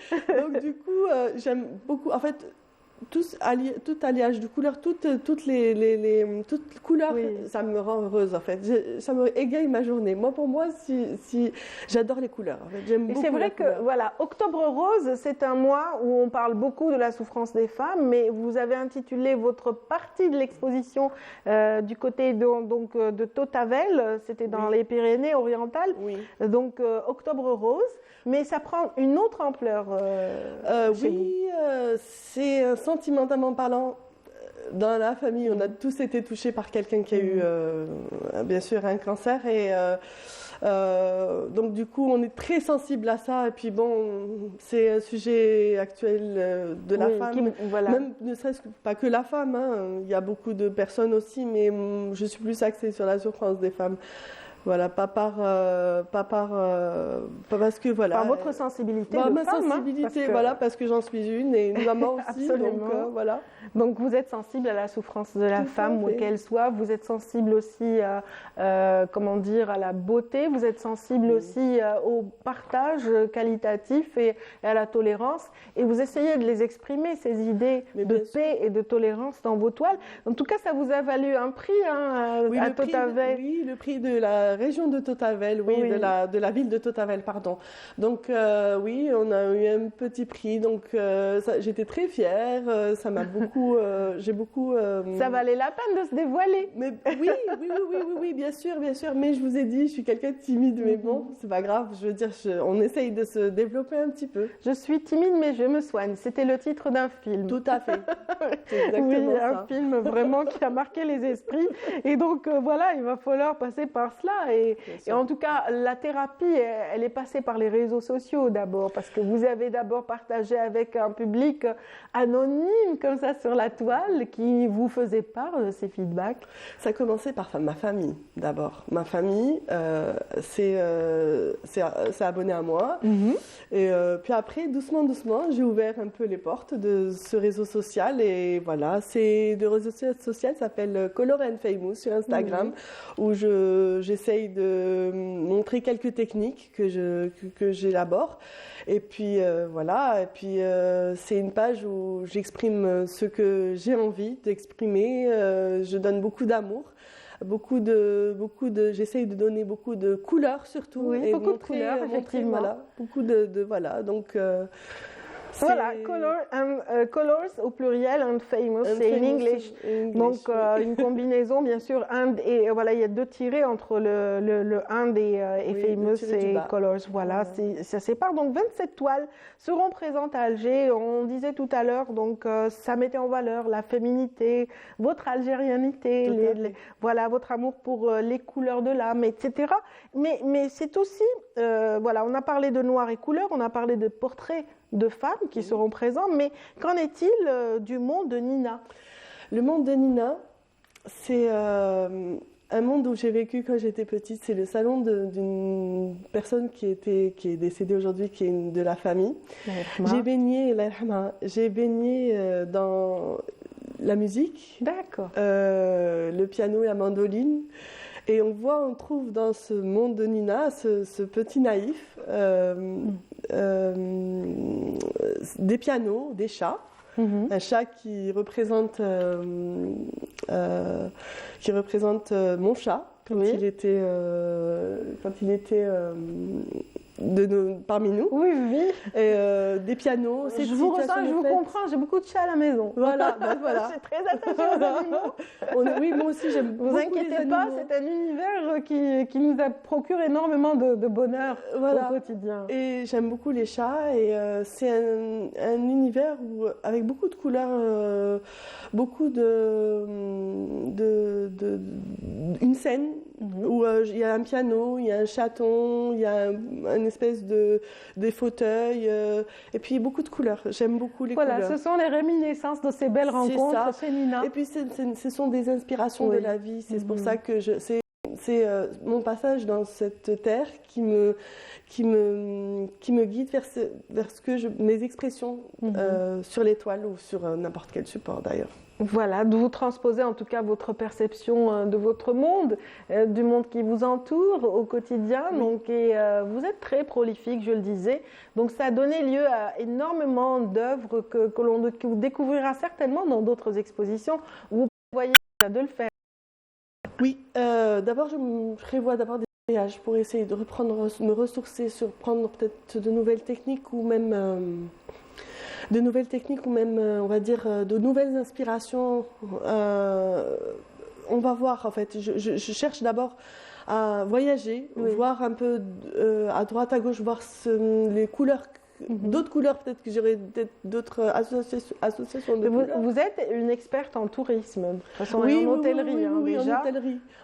fait. Donc du coup, j'aime beaucoup. En fait, tout alliage de couleurs, toutes couleurs, ça me rend heureuse en fait. Ça me égaye ma journée. Pour moi, si j'adore les couleurs. En fait. J'aime beaucoup. C'est vrai que voilà, Octobre Rose, c'est un mois où on parle beaucoup de la souffrance des femmes, mais vous avez intitulé votre partie de l'exposition du côté de Tautavel, c'était dans les Pyrénées-Orientales. Donc Octobre Rose, mais ça prend une autre ampleur. C'est sentimentalement parlant, dans la famille, on a tous été touchés par quelqu'un qui a eu, bien sûr, un cancer. Et donc, du coup, on est très sensible à ça. Et puis, bon, c'est un sujet actuel de la femme. Même, ne serait-ce pas que la femme. Il y a beaucoup de personnes aussi, mais je suis plus axée sur la souffrance des femmes. Voilà, pas parce que voilà. Par votre sensibilité de ma femme, sensibilité, parce que- voilà, parce que j'en suis une et une maman aussi, donc Absolument. voilà. Donc vous êtes sensible à la souffrance de la Tout à femme, où fait. qu'elle soit. Vous êtes sensible aussi comment dire, à la beauté. Vous êtes sensible aussi au partage qualitatif et à la tolérance. Et vous essayez de les exprimer, ces idées de paix et de tolérance dans vos toiles. En tout cas, ça vous a valu un prix Oui, à le prix Tautavel. oui, le prix de la région de Tautavel, oui, Oui. de la ville de Tautavel, pardon. Donc oui, on a eu un petit prix, donc j'étais très fière, ça m'a beaucoup, j'ai beaucoup... Ça valait la peine de se dévoiler. Mais oui, bien sûr, mais je vous ai dit, je suis quelqu'un de timide, mais bon, c'est pas grave, je veux dire, on essaye de se développer un petit peu. Je suis timide, mais je me soigne. C'était le titre d'un film. Tout à fait. C'est Oui, exactement un ça. film vraiment qui a marqué les esprits. Et donc, voilà, il va falloir passer par cela. Et en tout cas, la thérapie, elle est passée par les réseaux sociaux d'abord, parce que vous avez d'abord partagé avec un public anonyme, comme ça, sur la toile, qui vous faisait part de ces feedbacks. Ça a commencé par ma famille, d'abord. Ma famille s'est abonnée à moi. Et puis après, doucement, j'ai ouvert un peu les portes de ce réseau social. Et voilà, le réseau social s'appelle Color and Famous sur Instagram, où j'essaye de montrer quelques techniques que j'élabore. Et puis voilà, et puis c'est une page où j'exprime ce que j'ai envie d'exprimer. Je donne beaucoup d'amour. J'essaye de donner beaucoup de couleurs surtout. Oui, et beaucoup de couleurs, effectivement. Voilà, beaucoup voilà, donc voilà, colors au pluriel and famous, c'est in English. Donc une combinaison, bien sûr, and et voilà, il y a deux tirés entre le and et famous et colors. Voilà, ça sépare. Donc 27 toiles seront présentes à Alger. On disait tout à l'heure, donc ça mettait en valeur la féminité, votre algérianité, voilà, votre amour pour les couleurs de l'âme, etc. Mais c'est aussi, voilà, on a parlé de noir et couleur, on a parlé de portraits de femmes qui seront présentes, mais qu'en est-il du monde de Nina? Le monde de Nina, c'est un monde où j'ai vécu quand j'étais petite. C'est le salon d'une personne qui est décédée aujourd'hui, qui est de la famille. J'ai baigné dans la musique, le piano et la mandoline. Et on trouve dans ce monde de Nina ce petit naïf, des pianos, des chats, un chat qui représente mon chat quand il était parmi nous. Oui. Et des pianos. Je vous ressens, je vous comprends, j'ai beaucoup de chats à la maison. Voilà. Je suis très attachée aux animaux. Oui, moi aussi j'aime beaucoup les animaux. Vous inquiétez pas, c'est un univers qui nous procure énormément de bonheur au quotidien. Et j'aime beaucoup les chats et c'est un univers avec beaucoup de couleurs, beaucoup une scène où il y a un piano, il y a un chaton, il y a une espèce des fauteuils et puis beaucoup de couleurs. J'aime beaucoup les couleurs. Voilà, ce sont les réminiscences de ces belles rencontres chez Nina. Et puis ce sont des inspirations de la vie. C'est pour ça que c'est mon passage dans cette terre qui me guide vers mes expressions sur les toiles ou sur n'importe quel support d'ailleurs. Voilà, de vous transposer en tout cas votre perception de votre monde, du monde qui vous entoure au quotidien. Donc, vous êtes très prolifique, je le disais. Donc ça a donné lieu à énormément d'œuvres que l'on découvrira certainement dans d'autres expositions. Vous prévoyez de le faire? Oui, d'abord je prévois des voyages pour essayer de me ressourcer, prendre peut-être de nouvelles techniques ou même... on va dire, de nouvelles inspirations. On va voir, en fait. Je cherche d'abord à voyager, voir un peu à droite, à gauche, voir les couleurs, d'autres couleurs, peut-être que j'aurais d'autres associations de couleurs. Vous êtes une experte en tourisme, de toute façon, en hôtellerie, oui, déjà.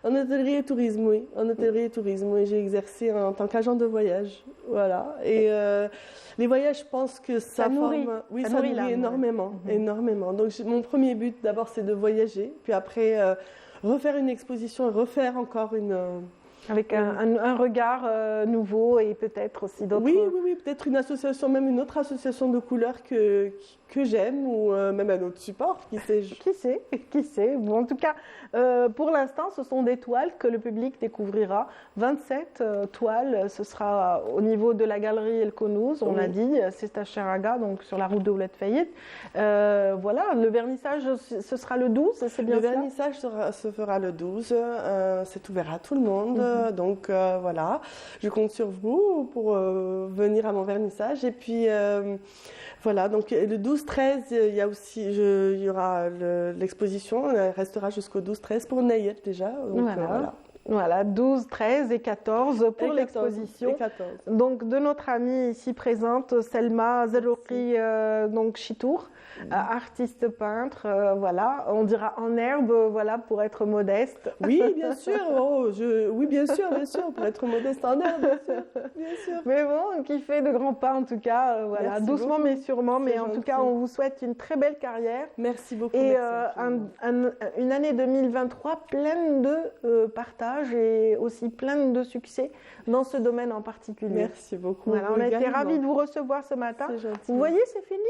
En hôtellerie et tourisme, oui. En hôtellerie et tourisme, oui. J'ai exercé en tant qu'agent de voyage, voilà. Et les voyages, je pense que ça nourrit. Ça nourrit énormément, énormément. Donc mon premier but, d'abord, c'est de voyager, puis après refaire une exposition, refaire encore Avec un regard nouveau et peut-être aussi d'autres... Oui, peut-être une association, même une autre association de couleurs que j'aime, ou même un autre support, qui sait. Qui sait. Bon, en tout cas, pour l'instant, ce sont des toiles que le public découvrira. 27 toiles, ce sera au niveau de la galerie El Konouz, on l'a dit, c'est à Cheraga, donc sur la route de Ouled Fayed. Voilà, le vernissage, ce sera le 12, c'est bien ça? Le vernissage se fera le 12, c'est ouvert à tout le monde, donc voilà, je compte sur vous pour venir à mon vernissage. Et puis voilà, donc le 12-13, il y aura l'exposition, elle restera jusqu'au 12-13 pour Nayet déjà. Donc, voilà, 12, 13 et 14 pour l'exposition. Donc de notre amie ici présente, Selma Zerouki, donc Chitour, artiste peintre, voilà, on dira en herbe, voilà, pour être modeste. Oui, bien sûr, oui, bien sûr, pour être modeste en herbe, bien sûr. Mais bon, qui fait de grands pas en tout cas, voilà, merci doucement beaucoup. Mais sûrement, mais en tout cas, on vous souhaite une très belle carrière. Merci beaucoup. Et une année 2023 pleine de partage et aussi plein de succès dans ce domaine en particulier. Merci beaucoup. Voilà, on a été ravis de vous recevoir ce matin. Vous voyez, c'est fini.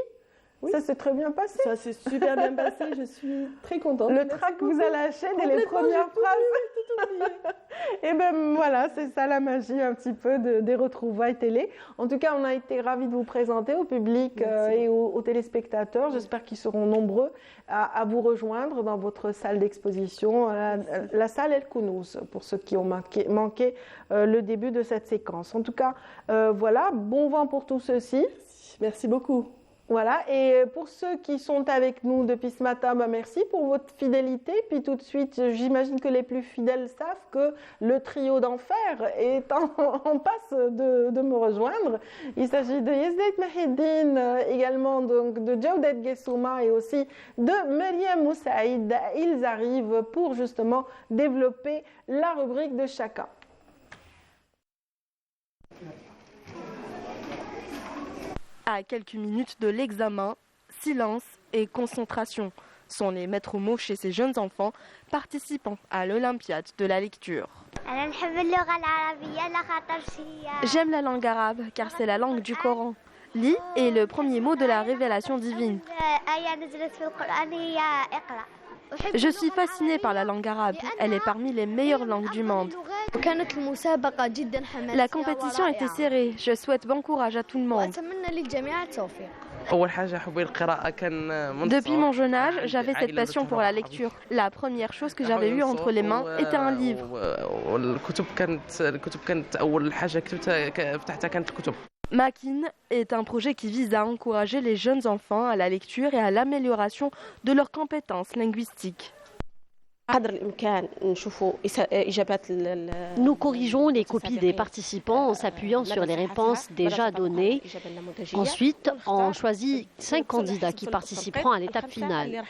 Oui. Ça s'est très bien passé. Ça s'est super bien passé, je suis très contente. Le trac vous a lâché dès les premières phrases. Et ben voilà, c'est ça la magie un petit peu des retrouvailles télé. En tout cas, on a été ravis de vous présenter au public et aux téléspectateurs. J'espère qu'ils seront nombreux à vous rejoindre dans votre salle d'exposition, la salle El Konouz, pour ceux qui ont manqué le début de cette séquence. En tout cas, voilà, bon vent pour tout ceci. Merci beaucoup. Voilà, et pour ceux qui sont avec nous depuis ce matin, merci pour votre fidélité. Puis tout de suite, j'imagine que les plus fidèles savent que le trio d'enfer est en passe de me rejoindre. Il s'agit de Yezdeit Mahidine, également donc de Jawdet Gessouma et aussi de Myriam Moussaïd. Ils arrivent pour justement développer la rubrique de chacun. À quelques minutes de l'examen, silence et concentration sont les maîtres mots chez ces jeunes enfants participant à l'Olympiade de la lecture. J'aime la langue arabe car c'est la langue du Coran. Li est le premier mot de la révélation divine. Je suis fascinée par la langue arabe. Elle est parmi les meilleures langues du monde. La compétition était serrée. Je souhaite bon courage à tout le monde. Depuis mon jeune âge, j'avais cette passion pour la lecture. La première chose que j'avais eue entre les mains était un livre. Makin est un projet qui vise à encourager les jeunes enfants à la lecture et à l'amélioration de leurs compétences linguistiques. Nous corrigeons les copies des participants en s'appuyant sur les réponses déjà données. Ensuite, on choisit 5 candidats qui participeront à l'étape finale.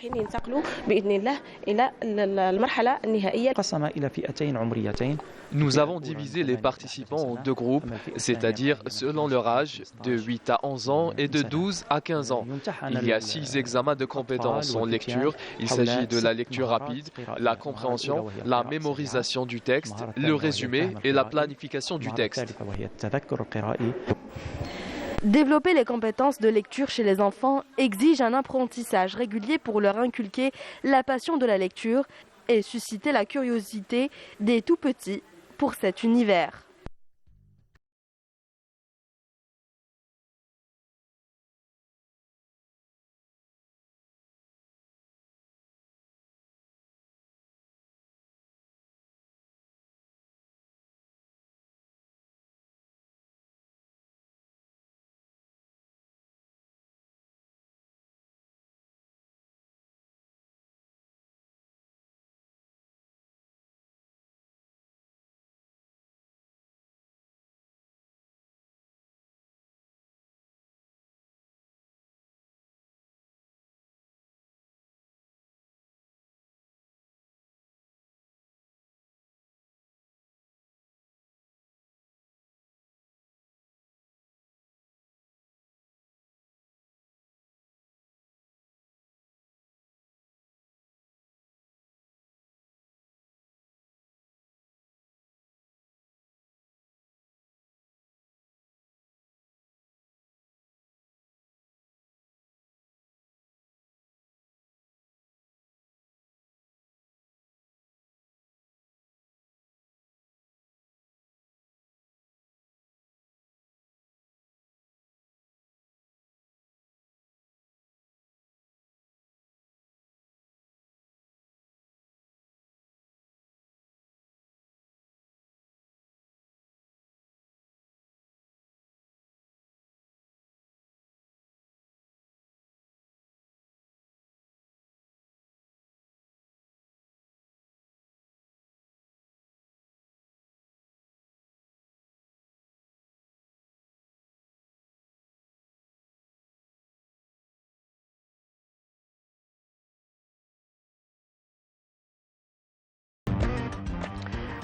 Nous avons divisé les participants en 2 groupes, c'est-à-dire selon leur âge, de 8 à 11 ans et de 12 à 15 ans. Il y a 6 examens de compétences en lecture. Il s'agit de la lecture rapide, la compréhension, la mémorisation du texte, le résumé et la planification du texte. Développer les compétences de lecture chez les enfants exige un apprentissage régulier pour leur inculquer la passion de la lecture et susciter la curiosité des tout-petits pour cet univers.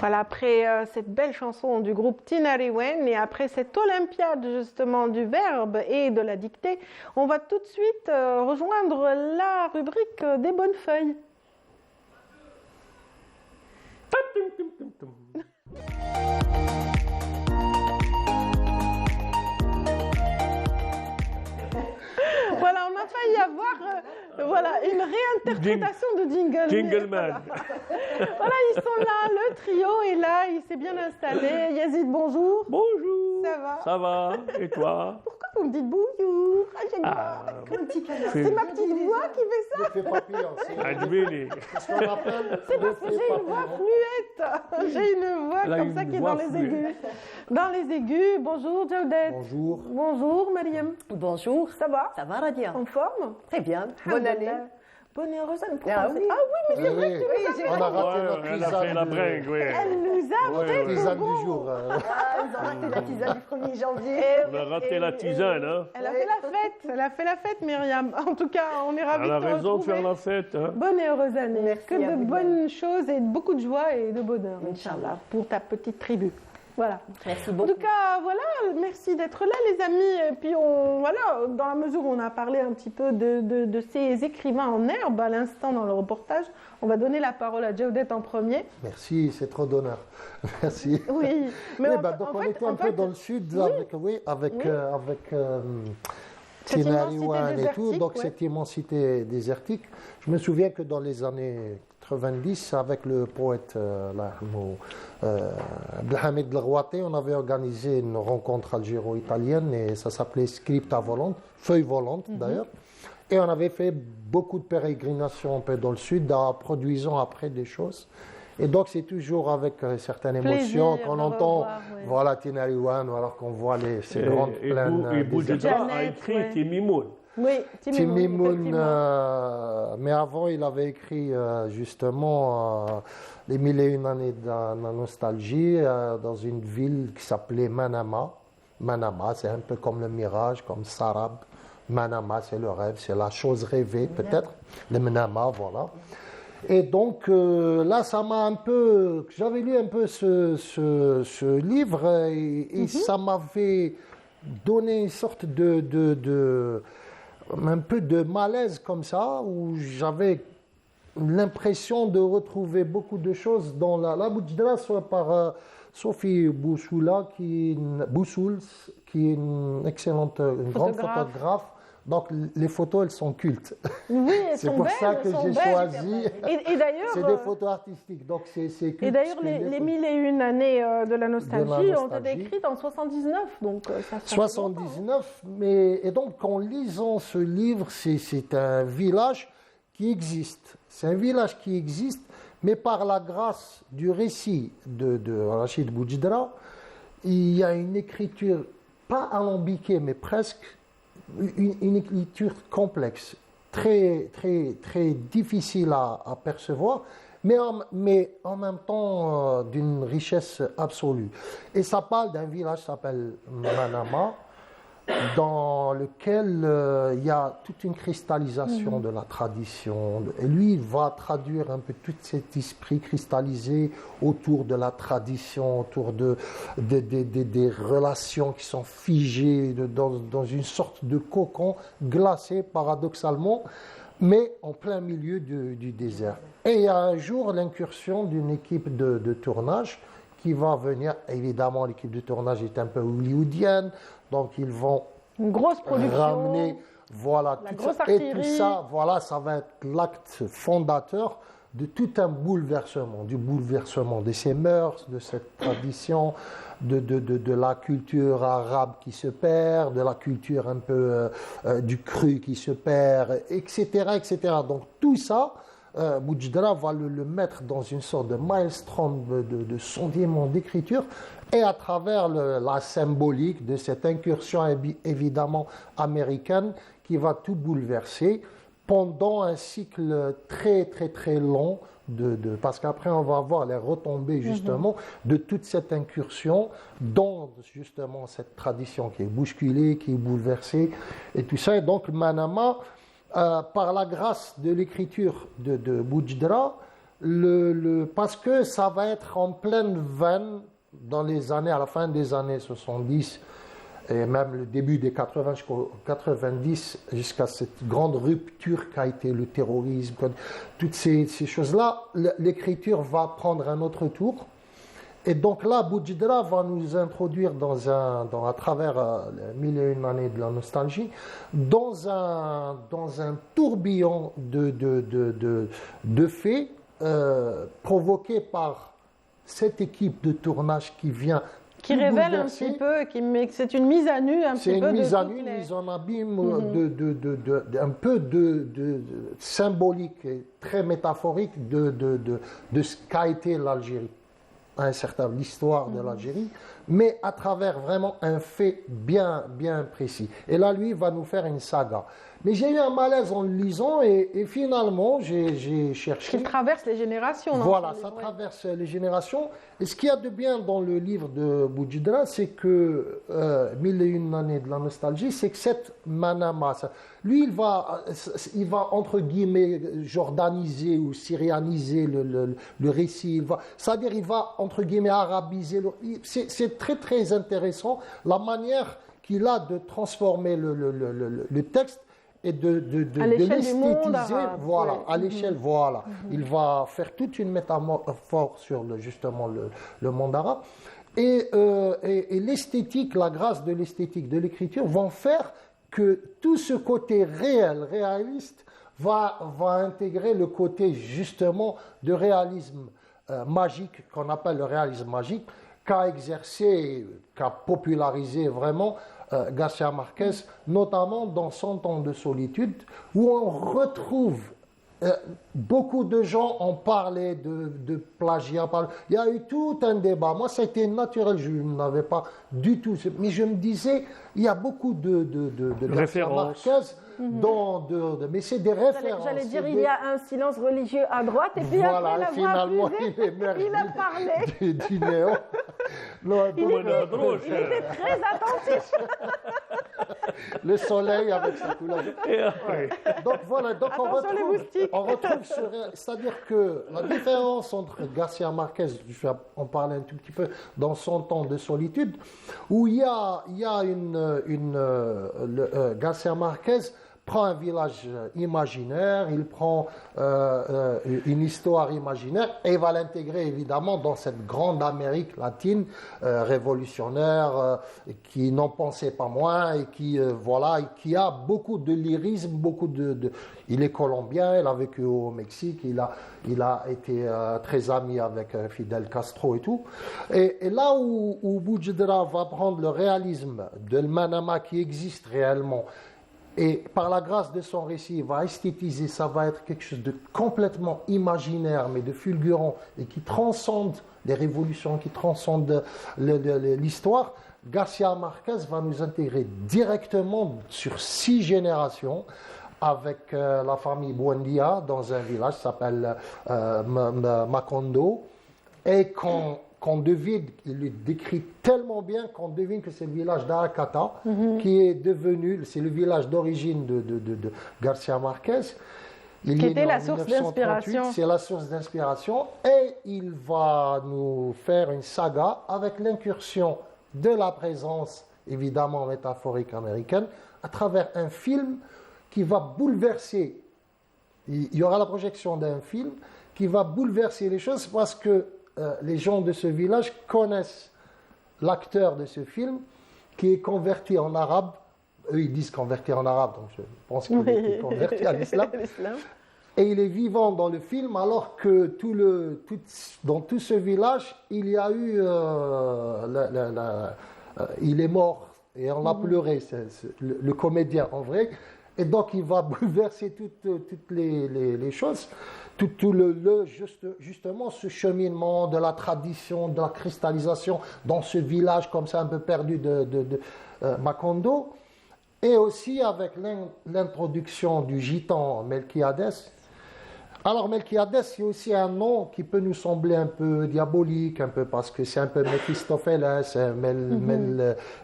Voilà, après cette belle chanson du groupe Tinariwen et après cette olympiade justement du verbe et de la dictée, on va tout de suite rejoindre la rubrique des bonnes feuilles. Voilà, on a failli avoir une réinterprétation de Jingle. Jingle Man. Voilà, ils sont là, le trio est là, il s'est bien installé. Yazid, bonjour. Bonjour. Ça va? Ça va. Et toi? Pourquoi vous me dites bonjour? J'aime bien. C'est ma petite voix qui fait ça. C'est parce que j'ai une voix fluette. J'ai une voix comme ça qui est dans les aigus. Dans les aigus. Bonjour, Jawdet. Bonjour. Bonjour, Mariam. Bonjour. Ça va? Ça va, Radia. En forme? Très bien. Bonne année. Bonne et heureuse année. Ah oui, mais c'est vrai que on a raté notre elle a fait la bringue, oui. Elle nous a fait le tisane bon. du jour. Ils ont raté la tisane du 1er janvier. On a raté la tisane, hein. Elle a fait la fête. Elle a fait la fête, Myriam. En tout cas, on est ravis de te retrouver. Elle a raison de faire la fête, hein. Bonne et heureuse année. Merci que de bonnes choses et beaucoup de joie et de bonheur, Inch'Allah, pour ta petite tribu. Voilà. Merci beaucoup. En tout cas, voilà, merci d'être là, les amis. Et puis, dans la mesure où on a parlé un petit peu de ces écrivains en herbe à l'instant dans le reportage, on va donner la parole à Jawdet en premier. Merci, c'est trop d'honneur. Merci. Oui, mais donc on était un peu dans le sud, avec Tinariwen et tout, donc cette immensité désertique. Je me souviens que dans les années 90, avec le poète Abdelhamid Lerwaté, on avait organisé une rencontre algéro-italienne et ça s'appelait Scripta Volante, feuille volante d'ailleurs. Et on avait fait beaucoup de pérégrinations un peu dans le sud, produisant après des choses. Et donc c'est toujours avec certaines émotions qu'on entend, voilà Tinariwen, alors qu'on voit ces grandes plaines. Et Boudjedra a écrit Timimoun. Oui, Timimoun, mais avant il avait écrit justement Les 1001 années de la nostalgie dans une ville qui s'appelait Manama. Manama, c'est un peu comme le mirage, comme Sarab. Manama, c'est le rêve, c'est la chose rêvée peut-être. Le Manama, voilà. Et donc là, ça m'a un peu... J'avais lu un peu ce livre et ça m'avait donné une sorte un peu de malaise comme ça, où j'avais l'impression de retrouver beaucoup de choses dans la Boudjedra, soit par Sophie Boussoula, qui est une excellente, une grande photographe. Donc les photos, elles sont cultes. Oui, elles sont belles. C'est pour ça que j'ai choisi. Et d'ailleurs, c'est des photos artistiques, donc c'est culte. Et d'ailleurs, les 1001 années de la nostalgie ont été écrites en 79, donc ça fait 79, et donc en lisant ce livre, c'est un village qui existe. C'est un village qui existe, mais par la grâce du récit de Rachid Boudjedra, il y a une écriture, pas alambiquée, mais presque, une écriture complexe, très, très, très difficile à percevoir, mais en même temps d'une richesse absolue. Et ça parle d'un village qui s'appelle Manama, dans lequel il y a toute une cristallisation de la tradition. Et lui, il va traduire un peu tout cet esprit cristallisé autour de la tradition, autour des relations qui sont figées dans une sorte de cocon glacé, paradoxalement, mais en plein milieu du désert. Et il y a un jour l'incursion d'une équipe de tournage qui va venir. Évidemment, l'équipe de tournage est un peu hollywoodienne, donc ils vont une grosse production, ramener tout ça. Et tout ça, ça va être l'acte fondateur de tout un bouleversement, du bouleversement de ces mœurs, de cette tradition, de la culture arabe qui se perd, de la culture un peu du cru qui se perd, etc., etc. Donc tout ça, Boudjedra va le mettre dans une sorte de maelstrom de sentiment d'écriture, et à travers la symbolique de cette incursion évidemment américaine qui va tout bouleverser pendant un cycle très très très long, parce qu'après on va avoir les retombées justement de toute cette incursion dans justement cette tradition qui est bousculée, qui est bouleversée et tout ça. Et donc Manama, par la grâce de l'écriture de Boudjedra, parce que ça va être en pleine veine à la fin des années 70 et même le début des 80 jusqu'aux 90, jusqu'à cette grande rupture qu'a été le terrorisme, toutes ces choses-là, l'écriture va prendre un autre tour. Et donc là, Boujdra va nous introduire à travers les 1001 années de la nostalgie, dans un tourbillon de faits provoqués par cette équipe de tournage qui vient. Qui révèle un petit peu, c'est une mise à nu un petit peu. C'est une mise à nu, une mise en abîme, un peu de symbolique et très métaphorique de ce qu'a été l'Algérie. L'histoire de l'Algérie, mais à travers vraiment un fait bien précis. Et là, lui, va nous faire une saga. Mais j'ai eu un malaise en le lisant et finalement, j'ai cherché... Il traverse les générations. Voilà, ça traverse les générations. Et ce qu'il y a de bien dans le livre de Boujdra, c'est que 1001 années de la nostalgie, c'est que cette Manama, lui, il va entre guillemets jordaniser ou syrianiser le récit. C'est-à-dire, il va entre guillemets arabiser. C'est très très intéressant la manière qu'il a de transformer le texte et de l'esthétiser, voilà, à l'échelle, voilà. Il va faire toute une métamorphose sur justement le monde arabe. Et l'esthétique, la grâce de l'esthétique, de l'écriture vont faire que tout ce côté réaliste, va intégrer le côté justement de réalisme magique, qu'on appelle le réalisme magique, qu'a popularisé vraiment Garcia Marquez, notamment dans 100 ans de solitude, où on retrouve beaucoup de gens ont parlé de plagiat. Il y a eu tout un débat. Moi, ça a été naturel, je n'avais pas du tout. Mais je me disais, il y a beaucoup de Garcia Marquez. Mais c'est des références. J'allais dire, il y a un silence religieux à droite, et puis voilà, après, finalement, il a parlé. Du néon. Il était très attentif. Le soleil avec sa couleur. Donc voilà, on retrouve c'est-à-dire que la différence entre Garcia Marquez, je vais en parler un tout petit peu, dans 100 ans de solitude, où il y a Garcia Marquez prend un village imaginaire, il prend une histoire imaginaire et va l'intégrer évidemment dans cette grande Amérique latine révolutionnaire qui n'en pensait pas moins et qui a beaucoup de lyrisme, il est colombien, il a vécu au Mexique, il a été très ami avec Fidel Castro et tout. Et là où Boujdra va prendre le réalisme de Manama qui existe réellement, et par la grâce de son récit, il va esthétiser, ça va être quelque chose de complètement imaginaire, mais de fulgurant, et qui transcende les révolutions, qui transcende l'histoire. Garcia Marquez va nous intégrer directement sur 6 générations, avec la famille Buendia, dans un village qui s'appelle Macondo, et qu'on devine, il le décrit tellement bien qu'on devine que c'est le village d'Aracata, qui est devenu, c'est le village d'origine de Garcia Marquez. Qui était la source d'inspiration. C'est la source d'inspiration, et il va nous faire une saga avec l'incursion de la présence, évidemment métaphorique américaine, à travers un film qui va bouleverser. Il y aura la projection d'un film qui va bouleverser les choses parce que les gens de ce village connaissent l'acteur de ce film qui est converti en arabe. Eux, ils disent converti en arabe, donc je pense qu'il est converti à l'islam. Et il est vivant dans le film, alors que dans tout ce village, il y a eu... il est mort, et on l'a pleuré, le comédien en vrai. Et donc, il va bouleverser toutes les choses. Justement, ce cheminement de la tradition, de la cristallisation dans ce village comme ça un peu perdu de Macondo, et aussi avec l'introduction du gitan Melquiades, Alors, Melquiades, c'est aussi un nom qui peut nous sembler un peu diabolique, un peu parce que c'est un peu Méphistophélès,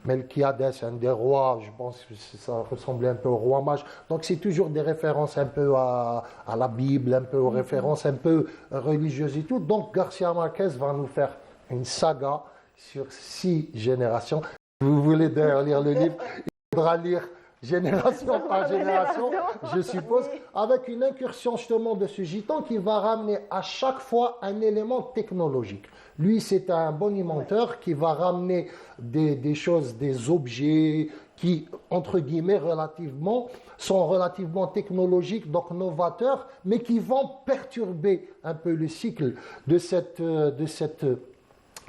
Melquiades, un des rois, je pense que ça ressemblait un peu au roi mage. Donc, c'est toujours des références un peu à la Bible, un peu aux références un peu religieuses et tout. Donc, Garcia Marquez va nous faire une saga sur 6 générations. Vous voulez d'ailleurs lire le livre, il faudra lire génération par génération, je suppose, avec une incursion justement de ce gitan qui va ramener à chaque fois un élément technologique. Lui, c'est un bonimenteur qui va ramener des choses, des objets qui, entre guillemets, sont relativement technologiques, donc novateurs, mais qui vont perturber un peu le cycle de cette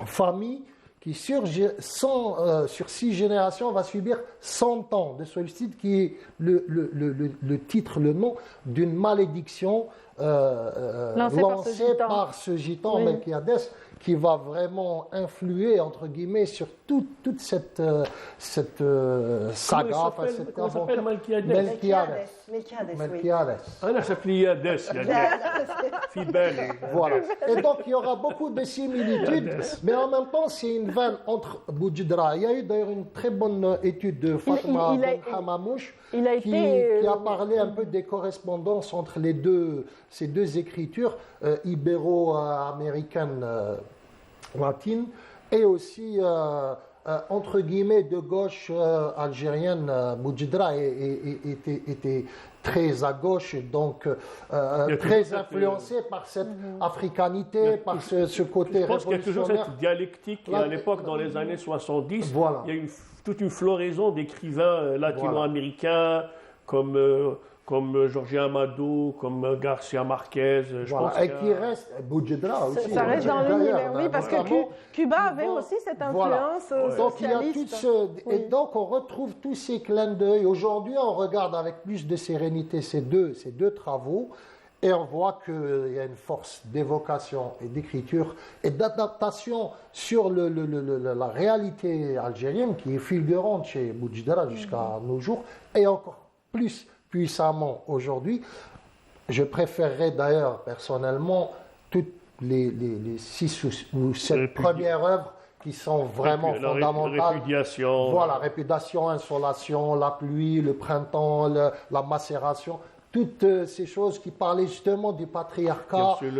famille qui sur 6 générations va subir 100 ans de solitude, qui est le titre, le nom d'une malédiction lancée par ce gitan Melquiades, qui va vraiment influer, entre guillemets, sur toute cette saga. Comment s'appelle Melquiades? Melquiades. أنا سفليادس يعني في بالي. Voilà. Et donc, il y aura beaucoup de similitudes, mais en même temps, c'est une veine entre Boudjdra. Il y a eu d'ailleurs une très bonne étude de Fatma Hamamouche qui a parlé un peu des correspondances entre ces deux écritures ibéro-américaines latines et aussi entre guillemets de gauche algérienne. Boudjdra était très à gauche, donc très influencé par cette africanité, par ce côté révolutionnaire. Je pense qu'il y a toujours cette dialectique, et à l'époque, dans les années 70, il y a toute une floraison d'écrivains latino-américains comme Jorge Amado, comme Garcia Marquez. Je pense et qui reste, Boudjdra aussi. Ça reste dans l'univers, oui, parce que Cuba avait aussi cette influence socialiste. Et donc on retrouve tous ces clins d'œil. Aujourd'hui, on regarde avec plus de sérénité ces deux travaux, et on voit qu'il y a une force d'évocation et d'écriture et d'adaptation sur la réalité algérienne qui est fulgurante chez Boudjdra jusqu'à nos jours, et encore plus puissamment aujourd'hui. Je préférerais d'ailleurs personnellement toutes les 6 ou 7 premières œuvres qui sont vraiment fondamentales. Répudiation. Voilà, répudiation, insolation, la pluie, le printemps, la macération. Toutes ces choses qui parlaient justement du patriarcat, et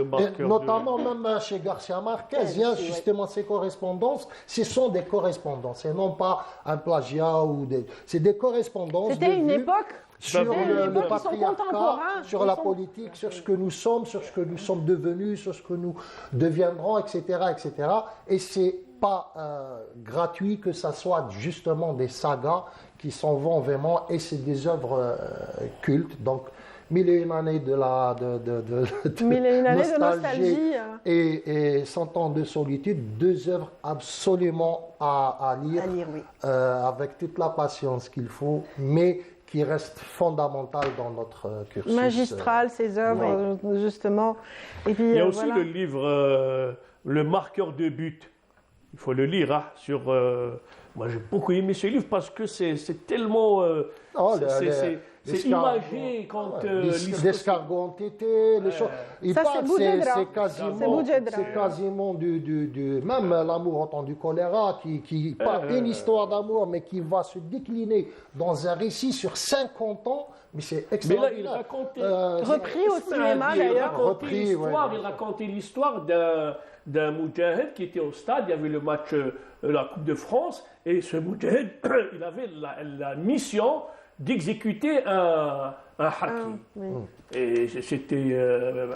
notamment même chez Garcia Marquez, il y a justement ces correspondances. Ce sont des correspondances et non pas un plagiat c'est des correspondances. C'était une époque. Sur le patriarcat, sur la politique, sur ce que nous sommes, sur ce que nous sommes devenus, sur ce que nous deviendrons, etc., etc. Et c'est pas gratuit que ça soit justement des sagas qui s'en vont vraiment, et c'est des œuvres cultes. Donc, 1001 années de nostalgie et 100 ans de solitude, 2 œuvres absolument à lire avec toute la patience qu'il faut, mais qui reste fondamentale dans notre cursus. Magistral, ces œuvres, justement. Et puis, il y a aussi le livre Le marqueur de but. Il faut le lire, sur... moi, j'ai beaucoup aimé ce livre parce que c'est tellement... c'est imagé quand... L'escargot entêté, les choses... C'est quasiment même l'amour entend du choléra, qui pas une histoire d'amour, mais qui va se décliner dans un récit sur 50 ans. Mais c'est extraordinaire. Mais là, il racontait... repris au cinéma, d'ailleurs. Il racontait l'histoire d'un Moudjahid qui était au stade. Il y avait le match, la Coupe de France, et ce Moudjahid, il avait la mission d'exécuter un harki. Et c'était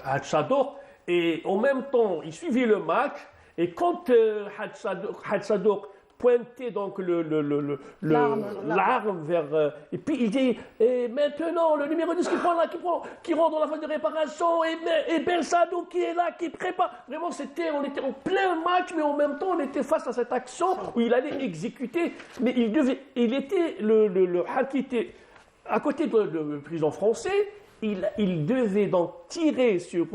Hadj Sadoq. Et en même temps, il suivait le match. Et quand Hadj Sadoq pointait donc l'arme vers... et puis il dit, et maintenant, le numéro 10 qui rentre dans la phase de réparation, et Ben Sadoq qui est là, qui prépare. Vraiment, on était en plein match, mais en même temps, on était face à cette action où il allait exécuter. Mais il était, le harki était à côté de président français. Il devait donc tirer sur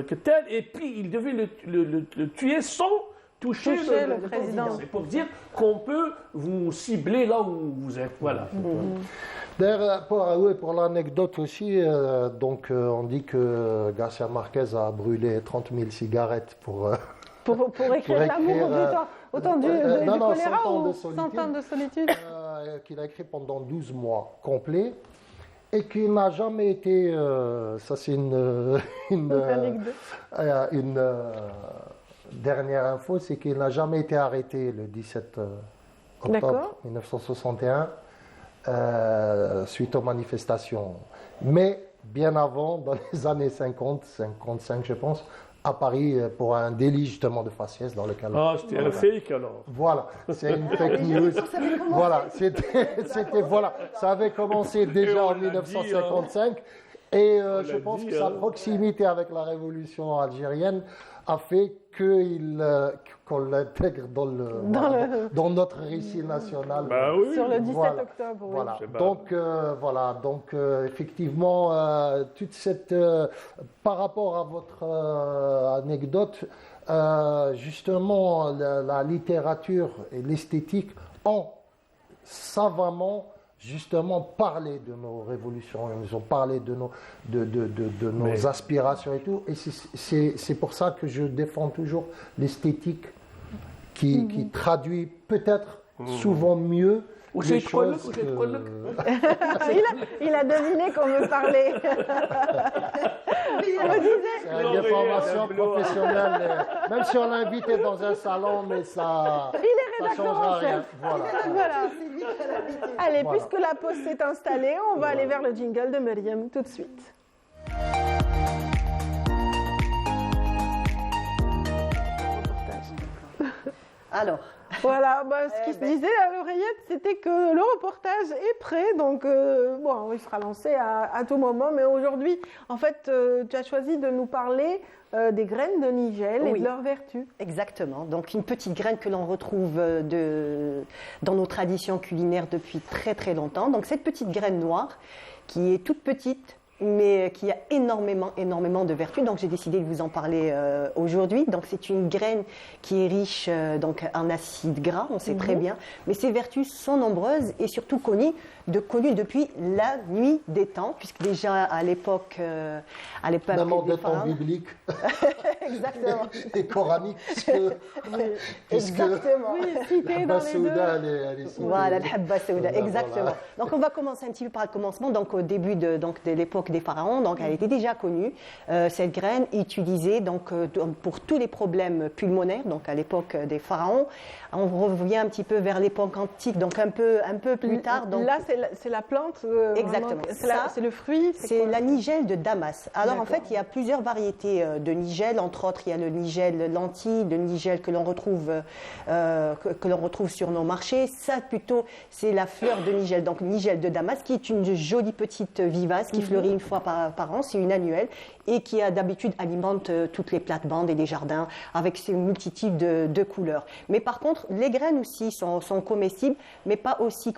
Ketel, et puis il devait le tuer sans toucher le président. C'est pour dire qu'on peut vous cibler là où vous êtes. Voilà. D'ailleurs, pour l'anecdote aussi, on dit que Garcia Marquez a brûlé 30 000 cigarettes pour écrire l'amour autant du choléra 100 ans ou de 100 ans de solitude. Qu'il a écrit pendant 12 mois complets et qui n'a jamais été, ça c'est une dernière info, c'est qu'il n'a jamais été arrêté le 17 octobre 1961 suite aux manifestations. Mais bien avant, dans les années 50, 55 je pense, à Paris pour un délit justement de faciès dans lequel... Ah, c'était un fake alors. Voilà, c'est une fake news. Voilà, voilà, ça avait commencé déjà en 1955 et je pense que sa proximité avec la révolution algérienne a fait qu'on l'intègre dans notre récit national. Bah oui. Sur le 17 octobre. Voilà. Oui. Donc, effectivement, toute cette par rapport à votre anecdote, justement, la littérature et l'esthétique ont savamment justement parlé de nos révolutions, ils ont parlé de nos aspirations et tout, et c'est pour ça que je défends toujours l'esthétique qui traduit peut-être souvent mieux les choses il a deviné qu'on me parlait. C'est une déformation professionnelle, même si on l'invite dans un salon, mais ça ne changera rien. Voilà. Allez, puisque la pause s'est installée, on va aller vers le jingle de Myriam tout de suite. Alors. Voilà, ce qui se disait à l'oreillette, c'était que le reportage est prêt, donc il sera lancé à tout moment. Mais aujourd'hui, en fait, tu as choisi de nous parler des graines de nigel et de leurs vertus. Exactement, donc une petite graine que l'on retrouve dans nos traditions culinaires depuis très très longtemps. Donc cette petite graine noire, qui est toute petite, mais qui a énormément de vertus. Donc j'ai décidé de vous en parler aujourd'hui. Donc c'est une graine qui est riche en acides gras, on sait très bien, mais ses vertus sont nombreuses et surtout connues depuis la nuit des temps, puisque déjà à l'époque même des temps bibliques. Exactement. Et coraniques. Exactement. Oui, cité dans les deux. Voilà, l'habba souda, exactement. Donc on va commencer un petit peu par le commencement, donc au début de l'époque des pharaons, donc elle était déjà connue. Cette graine utilisée pour tous les problèmes pulmonaires, donc à l'époque des pharaons. On revient un petit peu vers l'époque antique, donc un peu plus tard. Donc, là, c'est la plante. Exactement. C'est le fruit. C'est la nigelle de Damas. Alors en fait, il y a plusieurs variétés de nigelle. Entre autres, il y a le nigelle lentille, le nigelle que l'on retrouve sur nos marchés. Ça, plutôt, c'est la fleur de nigelle. Donc nigelle de Damas, qui est une jolie petite vivace qui fleurit une fois par an. C'est une annuelle et qui d'habitude alimente toutes les plates-bandes et les jardins avec ces multitudes de couleurs. Mais par contre, les graines aussi sont comestibles, mais pas aussi,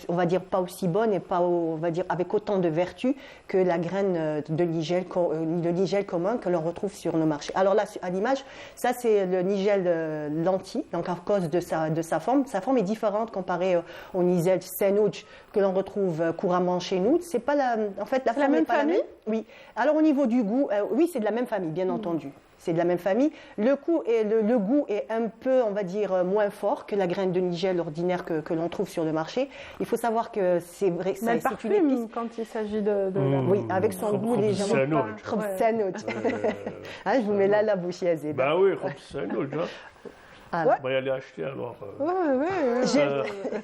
on va dire, pas aussi bonnes et pas, on va dire, avec autant de vertus que la graine de nigel commun que l'on retrouve sur nos marchés. Alors là, à l'image, ça c'est le nigel lentille, donc à cause de sa forme. Sa forme est différente comparée au nigel senouj que l'on retrouve couramment chez nous. C'est pas en fait la forme n'est pas la même. Oui. Alors au niveau du goût, oui, c'est de la même famille, bien entendu. C'est de la même famille. Le goût est un peu, on va dire, moins fort que la graine de nigel ordinaire que l'on trouve sur le marché. Il faut savoir que c'est vrai, c'est une épice. Quand il s'agit de oui, avec son goût légèrement. Je vous mets là la bouche yazée. Ben oui, khobz on va y aller acheter alors.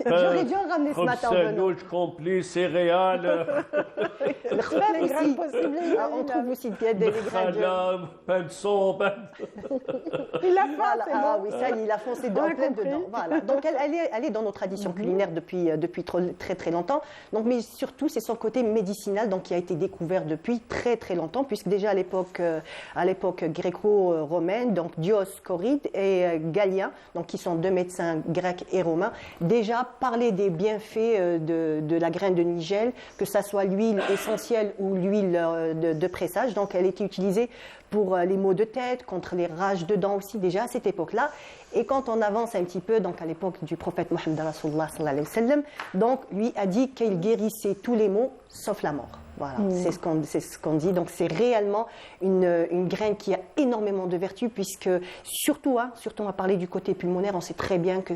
J'aurais dû en ramener ce matin. Khobz complet, céréales. Les graines possibles. On trouve aussi des graines. Pain de son. Il a foncé. Ah oui, ça, il a foncé plein dedans. Voilà. Donc elle est dans nos traditions culinaires depuis très très longtemps. Donc, mais surtout, c'est son côté médicinal qui a été découvert depuis très très longtemps, puisque déjà à l'époque gréco-romaine, donc Dioscoride et Galien Galiens, donc qui sont deux médecins grecs et romains, déjà parlaient des bienfaits de la graine de nigel, que ça soit l'huile essentielle ou l'huile de pressage. Donc elle était utilisée pour les maux de tête, contre les rages de dents aussi déjà à cette époque-là. Et quand on avance un petit peu, donc à l'époque du prophète Mohammed sallallahu alayhi wa sallam, donc lui a dit qu'il guérissait tous les maux sauf la mort. Voilà, c'est ce qu'on dit. Donc c'est réellement une graine qui a énormément de vertus, puisque surtout on va parler du côté pulmonaire, on sait très bien que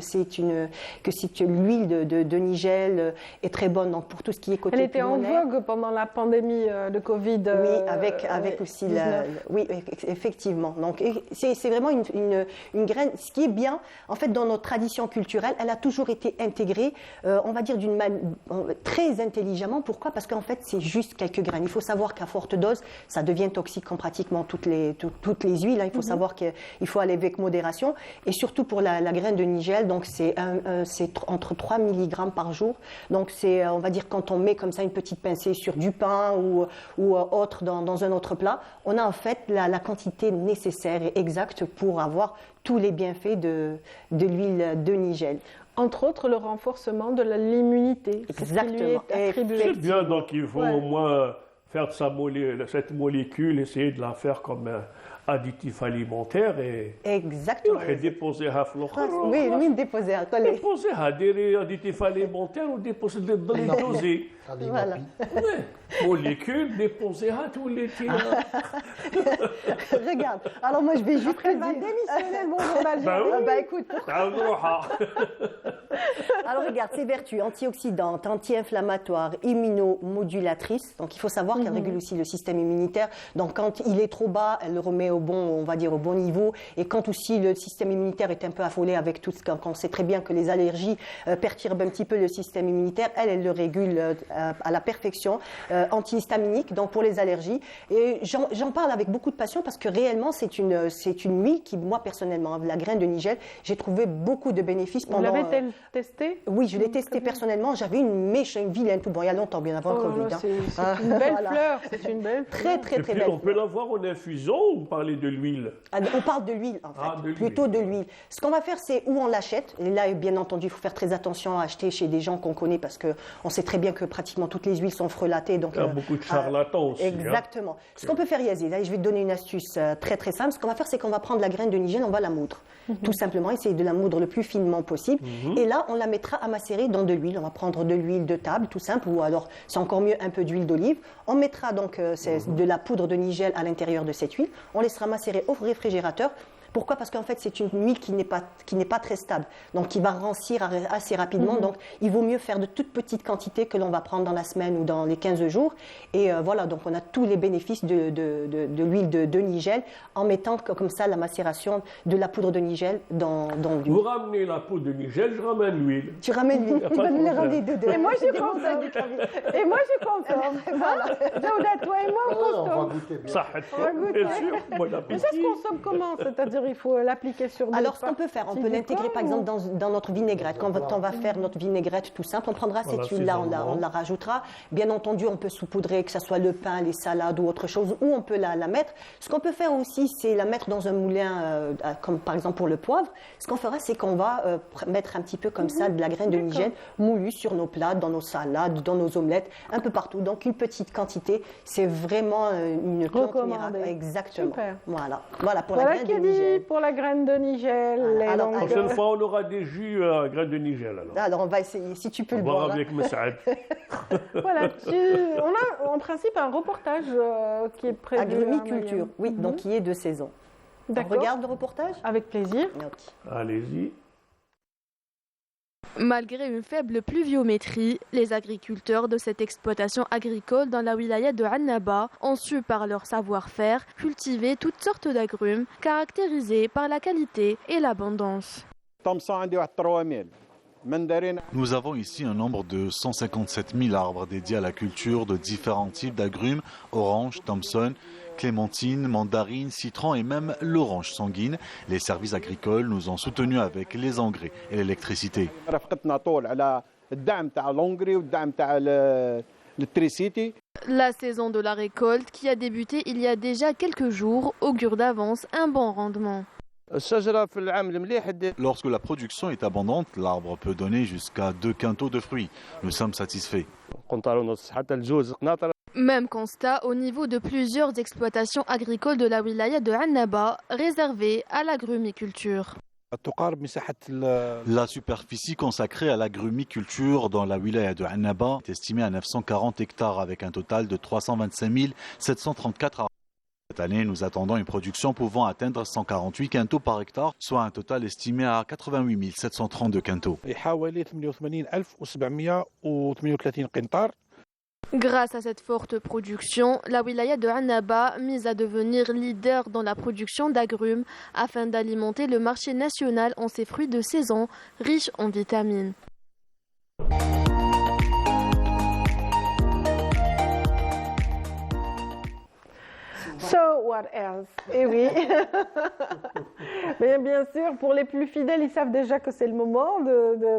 l'huile de nigel est très bonne donc, pour tout ce qui est côté pulmonaire. Elle était pulmonaire. en vogue pendant la pandémie de Covid. Oui, avec aussi oui, effectivement. Donc c'est vraiment une graine. Ce qui est bien, en fait, dans notre tradition culturelle, elle a toujours été intégrée, on va dire très intelligemment. Pourquoi ? Parce qu'en fait, c'est juste quelques graines. Il faut savoir qu'à forte dose, ça devient toxique comme pratiquement toutes les huiles. Hein. Il faut savoir qu'il faut aller avec modération. Et surtout pour la graine de nigel, donc c'est entre 3 mg par jour. Donc c'est, on va dire, quand on met comme ça une petite pincée sur du pain ou autre dans un autre plat, on a en fait la quantité nécessaire et exacte pour avoir tous les bienfaits de l'huile de nigel. Entre autres, le renforcement de l'immunité. Exactement. C'est bien, donc il faut au moins faire de cette molécule, essayer de la faire comme un additif alimentaire et déposer à oui, déposer à coller. Déposer à des additifs alimentaires ou déposer dans les dosés. Voilà. Molécules déposées à tous les tirs. Regarde, alors moi je vais juste démissionner mon journal. Bah écoute. Alors regarde, ses vertus antioxydantes, anti-inflammatoires, immunomodulatrices. Donc il faut savoir qu'elle régule aussi le système immunitaire. Donc quand il est trop bas, elle le remet au bon niveau. Et quand aussi le système immunitaire est un peu affolé avec tout ce qu'on sait très bien que les allergies perturbent un petit peu le système immunitaire, elle le régule à la perfection. Antihistaminique, donc pour les allergies. Et j'en parle avec beaucoup de passion parce que réellement c'est une huile qui, moi personnellement, la graine de nigel, j'ai trouvé beaucoup de bénéfices pendant. Vous l'avez testé ? Oui, je l'ai testé personnellement. J'avais une vilaine tout bon, il y a longtemps, bien avant le Covid. C'est une belle fleur, c'est une belle fleur. Très belle. On peut l'avoir en infusion ou parler de l'huile ? On parle de l'huile en fait, plutôt de l'huile. Ce qu'on va faire, c'est où on l'achète. Et là, bien entendu, il faut faire très attention à acheter chez des gens qu'on connaît parce que on sait très bien que pratiquement toutes les huiles sont frelatées. Donc, il y a beaucoup de charlatans aussi. Exactement. Hein. Ce qu'on peut faire, Yazid, je vais te donner une astuce très simple. Ce qu'on va faire, c'est qu'on va prendre la graine de nigel, on va la moudre. Tout simplement, essayer de la moudre le plus finement possible. Et là, on la mettra à macérer dans de l'huile. On va prendre de l'huile de table, tout simple, ou alors, c'est encore mieux, un peu d'huile d'olive. On mettra donc de la poudre de nigel à l'intérieur de cette huile. On laissera macérer au réfrigérateur. Pourquoi ? Parce qu'en fait, c'est une huile qui n'est pas très stable, donc qui va rancir assez rapidement. Donc, il vaut mieux faire de toutes petites quantités que l'on va prendre dans la semaine ou dans les 15 jours. Et voilà, donc on a tous les bénéfices de l'huile de nigel en mettant comme ça la macération de la poudre de nigel dans l'huile. Vous ramenez la poudre de nigel, je ramène l'huile. Tu ramènes l'huile, il va nous les ramener deux. Et moi, j'y consomme. Et moi, j'y consomme. Voilà. Jawda, toi et moi, on consomme. On va goûter bien. Ça, bien sûr, bon appétit. Mais ça se consomme comment ? C'est-à-dire, il faut l'appliquer sur nos Alors, ce qu'on peut faire, on peut l'intégrer par exemple dans notre vinaigrette. Quand on va faire notre vinaigrette tout simple, on prendra cette huile-là, on la rajoutera. Bien entendu, on peut saupoudrer, que ce soit le pain, les salades ou autre chose, ou on peut la mettre. Ce qu'on peut faire aussi, c'est la mettre dans un moulin, comme par exemple pour le poivre. Ce qu'on fera, c'est qu'on va mettre un petit peu comme ça de la graine de nigel moulue sur nos plats, dans nos salades, dans nos omelettes, un peu partout. Donc, une petite quantité, c'est vraiment une plante miracle. Exactement. Super. Voilà pour la graine de nigel. Pour la graine de nigel. Alors, la prochaine fois, on aura des jus à graine de nigel. Alors, on va essayer, si tu peux le boire. On va avec Messaad. Voilà, on a en principe un reportage qui est prévu. Agrumiculture, oui, donc qui est de saison. On regarde le reportage ? Avec plaisir. Allez-y. Malgré une faible pluviométrie, les agriculteurs de cette exploitation agricole dans la wilaya de Annaba ont su par leur savoir-faire cultiver toutes sortes d'agrumes caractérisés par la qualité et l'abondance. Nous avons ici un nombre de 157 000 arbres dédiés à la culture de différents types d'agrumes, orange, Thompson, clémentine, mandarine, citron et même l'orange sanguine. Les services agricoles nous ont soutenus avec les engrais et l'électricité. La saison de la récolte, qui a débuté il y a déjà quelques jours, augure d'avance un bon rendement. Lorsque la production est abondante, l'arbre peut donner jusqu'à 2 quintaux de fruits. Nous sommes satisfaits. Même constat au niveau de plusieurs exploitations agricoles de la wilaya de Annaba, réservées à l'agrumiculture. La superficie consacrée à l'agrumiculture dans la wilaya de Annaba est estimée à 940 hectares avec un total de 325 734 arbres. Cette année, nous attendons une production pouvant atteindre 148 quintaux par hectare, soit un total estimé à 88 732 quintaux. Grâce à cette forte production, la wilaya de Annaba mise à devenir leader dans la production d'agrumes afin d'alimenter le marché national en ces fruits de saison riches en vitamines. So what else? Eh oui. Mais bien sûr, pour les plus fidèles, ils savent déjà que c'est le moment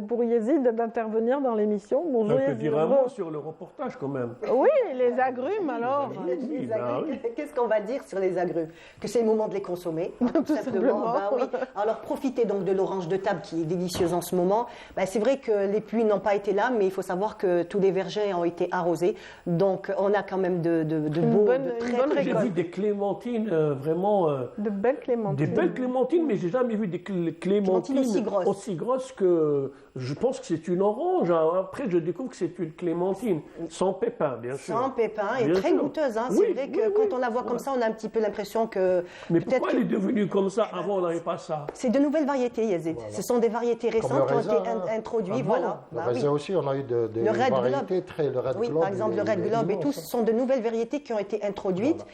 pour Yezid d'intervenir dans l'émission. Bonjour On peut Yezid. dire un mot sur le reportage quand même. Oui, les agrumes alors. Les agrumes. Qu'est-ce qu'on va dire sur les agrumes? Que c'est le moment de les consommer, tout simplement. Bah oui. Alors profitez donc de l'orange de table qui est délicieuse en ce moment. Bah, c'est vrai que les pluies n'ont pas été là, mais il faut savoir que tous les vergers ont été arrosés. Donc on a quand même de beaux, de très bonne J'ai vu des clémentines vraiment... de belles clémentines. Des belles clémentines, mais j'ai jamais vu des clémentines aussi grosses que... Je pense que c'est une orange. Après, je découvre que c'est une clémentine, sans pépins, bien sûr. Sans pépins et Bien très sûr. goûteuse. Hein. Oui, C'est vrai que quand on la voit comme ça, on a un petit peu l'impression que... Mais pourquoi elle est devenue comme ça? Avant, on n'avait pas ça. C'est de nouvelles variétés, Yazid. Ce sont des variétés récentes qui ont été introduites. Voilà. Le Bah raisin oui. aussi, on a eu des Le Red variétés Globe. très... Le Red Oui, Globe, par exemple, le Red il est Globe et immense, tout, hein. ce sont de nouvelles variétés qui ont été introduites